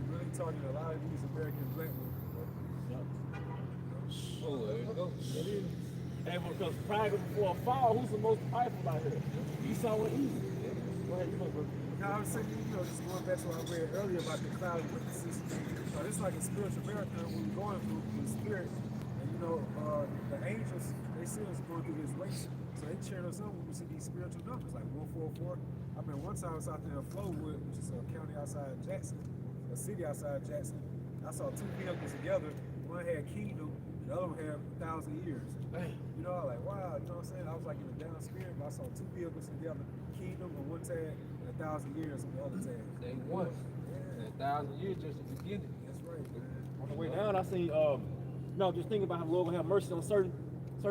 really talking a lot of these American black women. Oh, there you go. It is. And because prior before a fall, who's the most prideful out here? Esau or Eve? Go ahead, you know, bro. Now I was saying, just going back to what I read earlier about the cloud of witnesses. It's like a spiritual marathon we're going through in the spirit. And the angels, they see us going through this race. So they cheering us on when we see these spiritual numbers, like 144. I mean, one time I was out there in Flowood, which is a county outside Jackson, a city outside Jackson. I saw two vehicles together. One had kingdom, the other one had 1,000 years. I was like, wow, you know what I'm saying? I was like in the down spirit, but I saw two vehicles together, kingdom on one tag and 1,000 years on the other tag. They won. And 1,000 years just the beginning. That's right, man. On the way down, I seen, just thinking about how the Lord will have mercy on certain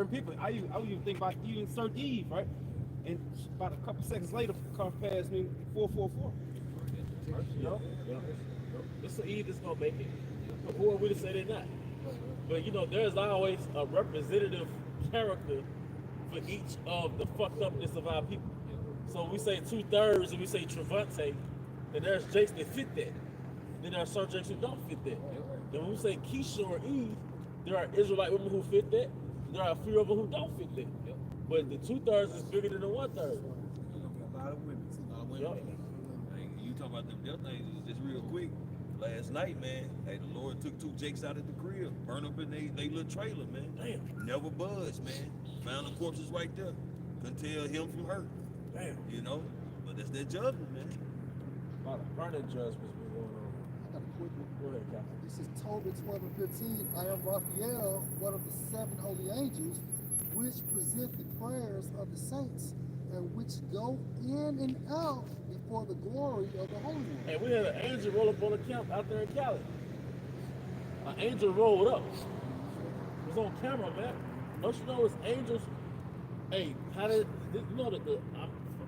people. I would even think about even certain Eve, right? And about a couple seconds later, car passed me 444. It's an Eve that's gonna make it. But who are we to say they're not? But there's always a representative character for each of the fucked upness of our people. So we say 2/3 and we say Trevante, then there's Jakes that fit that. Then there are some Jakes who don't fit that. Then when we say Keisha or Eve, there are Israelite women who fit that. There are a few of them who don't fit that. But the 2/3 is bigger than the 1/3. A lot of women. Hey, you talking about them death things, just real quick. Last night, man, hey, the Lord took 2 Jakes out of the crib, burned up in they little trailer, man. Damn. Never budged, man. Found the corpses right there. Couldn't tell him from her. Damn. You know? But that's their judgment, man. A lot of burning judgments been going on. I got a quick one. Go ahead, Captain. This is Tobit 12:15. I am Raphael, one of the 7 holy angels, which present the prayers of the saints, and which go in and out before the glory of the Holy One. Hey, we had an angel roll up on the camp out there in Cali. An angel rolled up. It was on camera, man. Don't you know it's angels? Hey, how did you know that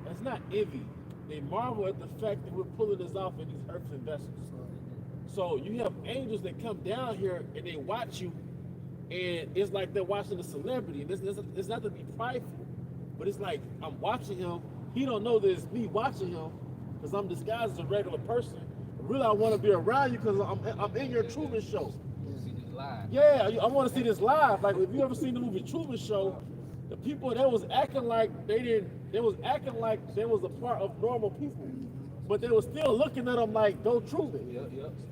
it's not envy. They marvel at the fact that we're pulling this off in these earthly vessels. So you have angels that come down here and they watch you, and it's like they're watching a celebrity. And it's not to be prideful, but it's like I'm watching him. He don't know that it's me watching him because I'm disguised as a regular person. But really, I want to be around you because I'm in your Truman Show. See this live. Yeah, I want to see this live. Like, if you ever seen the movie Truman Show, the people that was acting like they was acting like they was a part of normal people, but they was still looking at them like, "Go Truman."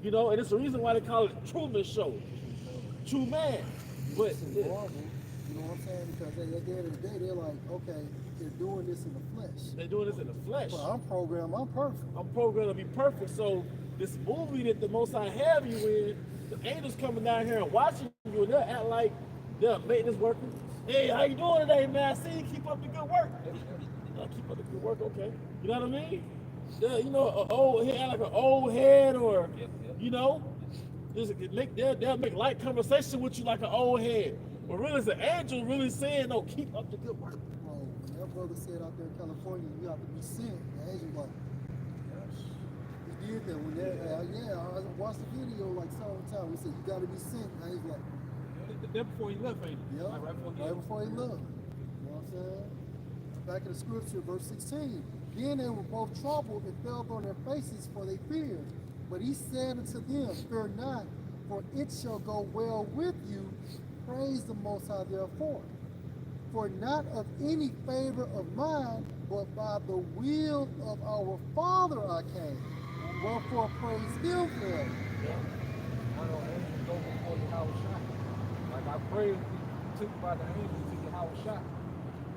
You know, and it's the reason why they call it Truman Show. True man. But This is Marvel, you know what I'm saying? Because at the end of the day, they're like, okay, they're doing this in the flesh. they're doing this in the flesh. But I'm programmed, I'm perfect. I'm programmed to be perfect. So this movie that the Most High have you in, the angels coming down here and watching you, and they'll act like they're maintenance workers. Hey, how you doing today, man? I see you keep up the good work. Keep up the good work, okay. You know what I mean? You know, an old head, like an old head, or you know, they'll make light conversation with you like an old head. But really, it's an angel really saying, "No, keep up the good work." Well, that brother said out there in California, you have to be sent. The angel like, he did that when I watched the video like several times. He said, you got to be sent. And he's like, That before he left, ain't it? yeah, Like right before he left. You know what I'm saying? Back in the scripture, verse 16. Then they were both troubled and fell on their faces, for they feared. But he said unto them, fear not, for it shall go well with you. Praise the Most High therefore. For not of any favor of mine, but by the will of our Father I came. Wherefore praise him for it. I don't angels go before the house shot. Like I prayed, we took by the angels to your house shot.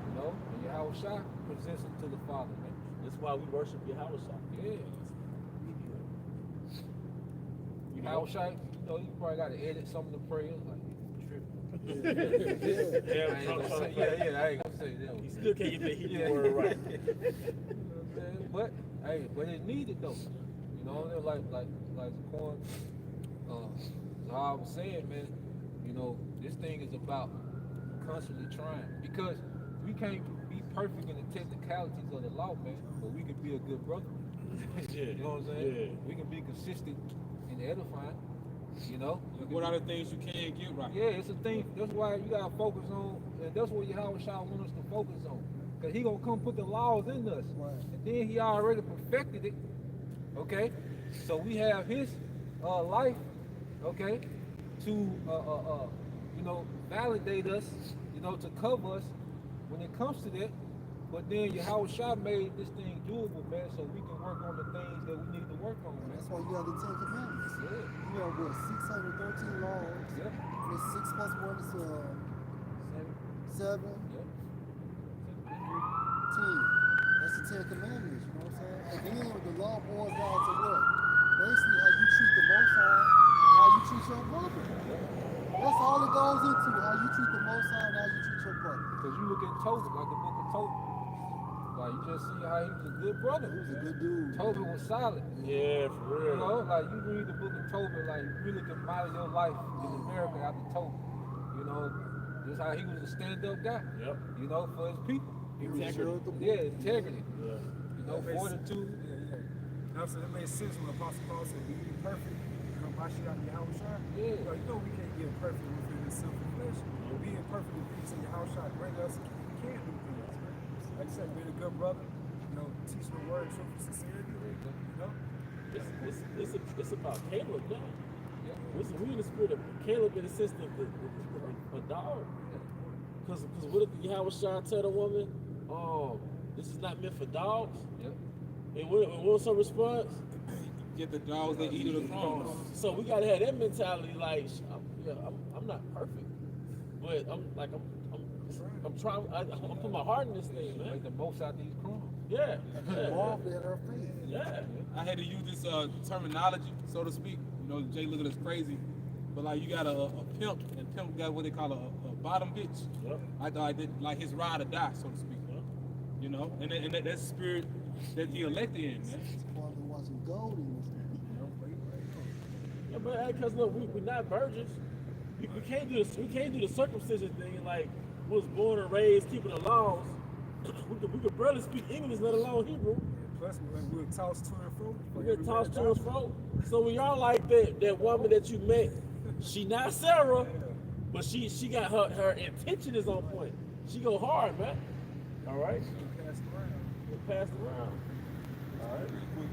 You know, and your house shot presents him to the Father, man. That's why we worship Yahweh. Yeah. Your house shot, you know, you probably got to edit some of the prayers. Like, Yeah, I ain't gonna say, I ain't gonna say that. You still can't get the Hebrew word right. You know what I'm saying? But it's needed though. You know, like Zaquan, Zahab was saying, man, you know, this thing is about constantly trying. Because we can't be perfect in the technicalities of the law, man, but we can be a good brother. You know what I'm saying? Yeah. We can be consistent and edifying. You know? What are the things you can't get right? Yeah, it's a thing. That's why you gotta focus on, and that's what Yahweh Shah wants us to focus on. Cause he gonna come put the laws in us. Right. And then he already perfected it. Okay? So we have his life, okay, to you know, validate us, you know, to cover us when it comes to that. But then Yahweh Shah made this thing doable, man, so we can work on the things that we need to work on, man. That's why you have the 10 Commandments. Yeah. You have what, 613 laws. Yeah. And it's 6 plus 1 is 7, 10. Yeah. That's the 10 Commandments, you know what I'm saying? And then the law boils down to what? Basically how you treat the Most High and how you treat your brother. That's all it goes into, how you treat the Most High and how you treat your brother. Because you look at Tobit, like the book of Tobit. Like you just see how he was a good brother. He was a good dude. Tobit was solid. Yeah, for real. You know, like you read the book of Tobit, like you really can model your life in America after Tobit. You know, just how he was a stand-up guy. Yep. You know, for his people. Integrity. Yeah, integrity. Yeah. You know, fortitude. Now, so it made sense when Apostle Paul said, be perfect, come by shit out of your house shot. Yeah. But you know we can't get perfect within this sinful flesh. But being perfect with things in your house shot bring us, we can do things, man. Like I said, being a good brother, You know, teaching the word, truth, and sincerity. You know, It's about Caleb now. Listen, we in the spirit of Caleb in the sense of a dog. Because what did Yahweh Shai tell the woman? Oh, this is not meant for dogs. Yep. And what was her response? Get the dogs that eat of the crumbs. So we gotta have that mentality. Like, I'm not perfect, but I'm trying. I'm putting my heart in this thing, man. Make the most out these crumbs. Yeah. Involved in her faith. Yeah. I had to use this terminology, so to speak. You know, Jay looking at us crazy, but like you got a pimp, and pimp got what they call a bottom bitch. Yep. I thought I did like his ride or die, so to speak. Yep. You know, and that's the spirit that he elected in, man. While they're watching gold in this thing. Yeah, but because look, we're not virgins. We can't do this. We can't do the circumcision thing. Like, was born and raised keeping the laws. We could barely speak English, let alone Hebrew. plus we're tossed to and fro. We get tossed to and fro. So when y'all like that woman that you met, she not Sarah, but she got her intention is on point. She go hard, man. All right. Get passed around. All right, really quick.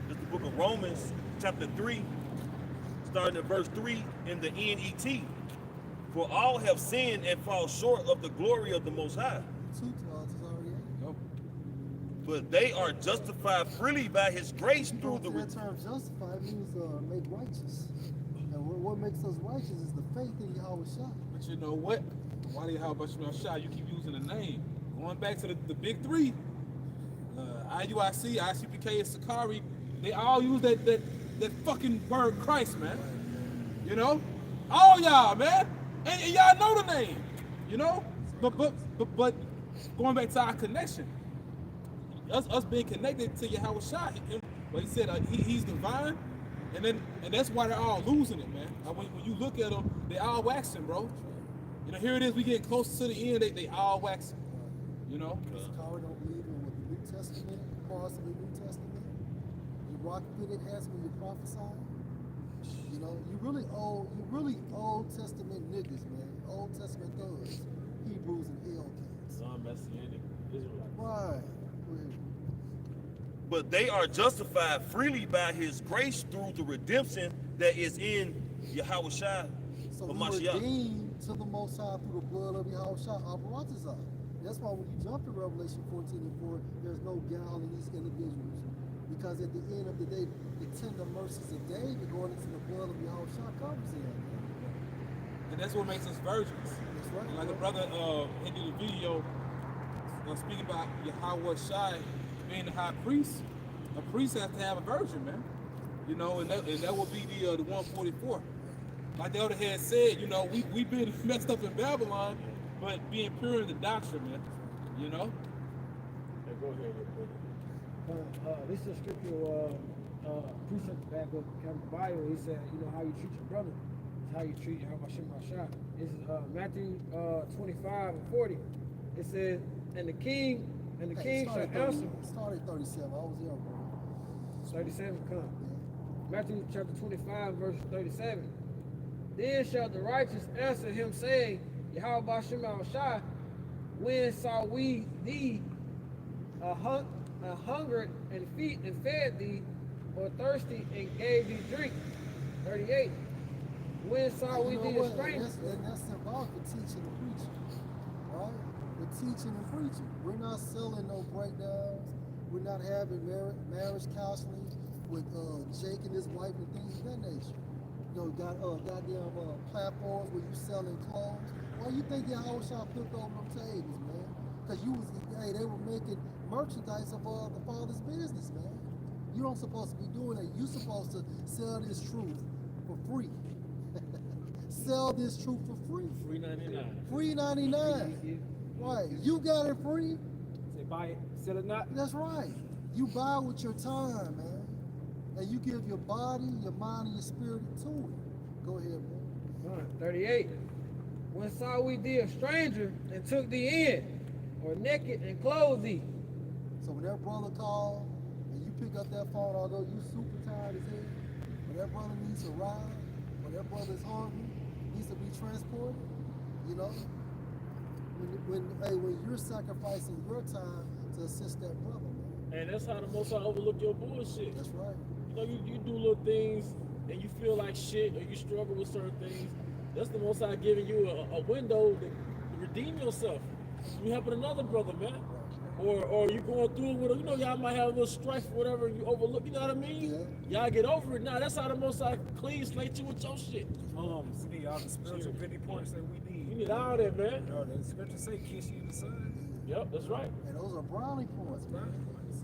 This is the book of Romans, chapter 3, starting at verse 3 in the NET. For all have sinned and fall short of the glory of the Most High. But they are justified freely by His grace through the... That term justified means make righteous. And what makes us righteous is the faith in Yahweh Shai. But you know what? Why do you have Yahweh Shai? You keep using the name. Going back to the big three, IUIC, ICPK, and Sakari, they all use that fucking word Christ, man. You know? All y'all, man. And y'all know the name. You know? But going back to our connection. Us being connected to Yahweh Shai, but he said he's divine, and that's why they're all losing it, man. When you look at them, they all waxing, bro. You know, here it is, we getting close to the end, they all waxing. You know? Sakari don't believe in what the New Testament, parts of the New Testament. You rock with it as when you prophesy. You know, you really Old Testament niggas, man. Old Testament thugs, Hebrews and Hellcats. Non-Messianic Israelites. Right. But they are justified freely by His grace through the redemption that is in Yahweh Shai. So we were redeemed to the Most High through the blood of Yahweh Shai, Abaratazah. That's why when you jump to Revelation 14:4, there's no guile in these individuals. Because at the end of the day, the tender mercies of David going into the blood of Yahweh Shai covers them. And that's what makes us virgins. That's right. And like the brother he did a video speaking about Yahweh Shai being the high priest. A priest has to have a virgin, man. You know, and that will be the 144. Like the other had said, you know, we've been messed up in Babylon, but being pure in the doctrine, man. You know? Hey, go ahead. This is a scripture precept back of the Bible. He said, you know, how you treat your brother is how you treat Yahweh Shai. This is Matthew 25:40. It says, and the king shall answer. Started 37. I was there, bro. 37 come. Matthew chapter 25, verse 37. Then shall the righteous answer him, saying, Yahweh Shai, when saw we thee hungered and fed thee, or thirsty and gave thee drink? 38. When saw we thee a stranger? And that's symbolic for teaching and preaching, right? We're teaching and preaching. We're not selling no breakdowns. We're not having marriage counseling with Jake and his wife and things of that nature. You know, goddamn platforms where you selling clothes. Why you think Yahweh Shai flipped over them tables, man? Because they were making merchandise of the Father's business, man. You don't supposed to be doing that. You're supposed to sell this truth for free. Sell this truth for free. Free 99. Free 99. Right. You got it free. Say buy it, sell it not. That's right. You buy with your time, man. And you give your body, your mind, and your spirit to it. Go ahead, man. 38. When saw we thee a stranger and took thee in, or naked and clothed thee? So when that brother called and you pick up that phone, although you super tired as hell, when that brother needs a ride, when that brother is hungry, needs to be transported, you know? When you're sacrificing your time to to assist that brother, man. And that's how the Most High overlook your bullshit. That's right. You know, you do little things and you feel like shit or you struggle with certain things. That's the Most High giving you a window to redeem yourself. You helping another brother, man. Or you going through it with, you know, y'all might have a little strife or whatever, and you overlook, you know what I mean? Yeah. Y'all get over it. Now that's how the Most High clean slate you with your shit. We need all the spiritual pity points that we need. You need all that, man. You know, the scripture say, kiss you in the sun. Yep, that's right. And those are brownie points, man.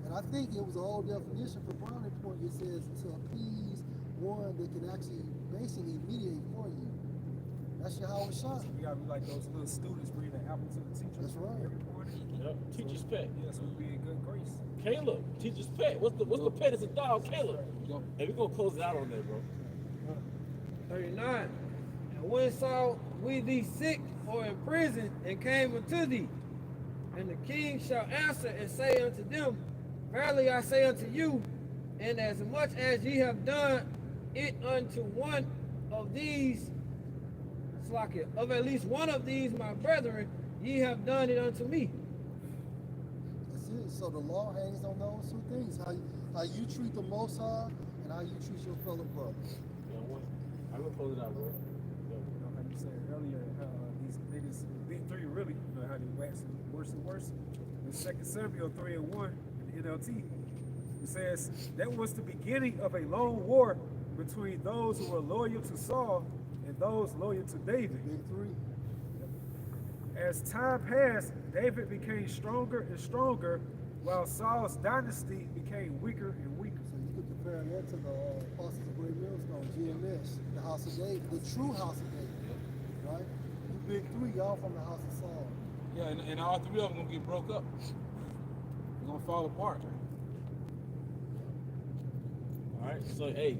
And I think it was a whole definition for brownie point. It says to appease one that can actually basically mediate for you. That's how it shines. We gotta be like those little students bringing the apple to the teacher. That's right. Every morning. Yep, teacher's pet. Yes, we'll be in good grace. Caleb, teacher's pet. What's the pet? It's a dog, Caleb. Hey, we're gonna close it out on that, bro. 39. And when saw we thee sick or in prison, and came unto thee, and the king shall answer and say unto them, verily I say unto you, and as much as ye have done it unto one of these, of at least one of these my brethren, ye have done it unto me. That's it. So the law hangs on those two things: how you treat the Most High and how you treat your fellow brothers. I'm gonna close it out, bro. You know, how you said earlier, these niggas, big three really, you know, how they waxing worse and worse. In 2 Samuel 3:1 in the NLT, it says, that was the beginning of a long war between those who were loyal to Saul and those loyal to David. Big three. As time passed, David became stronger and stronger, while Saul's dynasty became weaker and weaker. So you could compare that to the Apostles of Great Millstone, GMS, the house of David, the true house of David, right? You big three, y'all from the house of Saul. Yeah, and all three of them gonna get broke up. They're gonna fall apart. All right, so hey,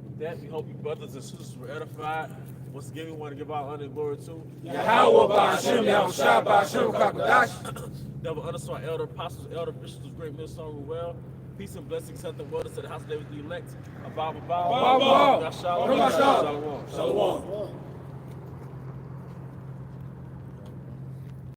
with that, we hope you brothers and sisters were edified. Once again, we want to give our honor and glory to Yahweh Ba'ashem Yahushua Ba'ashem Kakadash. Double underscore elder apostles, elder bishops of Great Millstone Ruel. Peace and blessings, health and wellness to the house of David the elect. Abba, Abba. Shalom. Shalom. Shalom. One.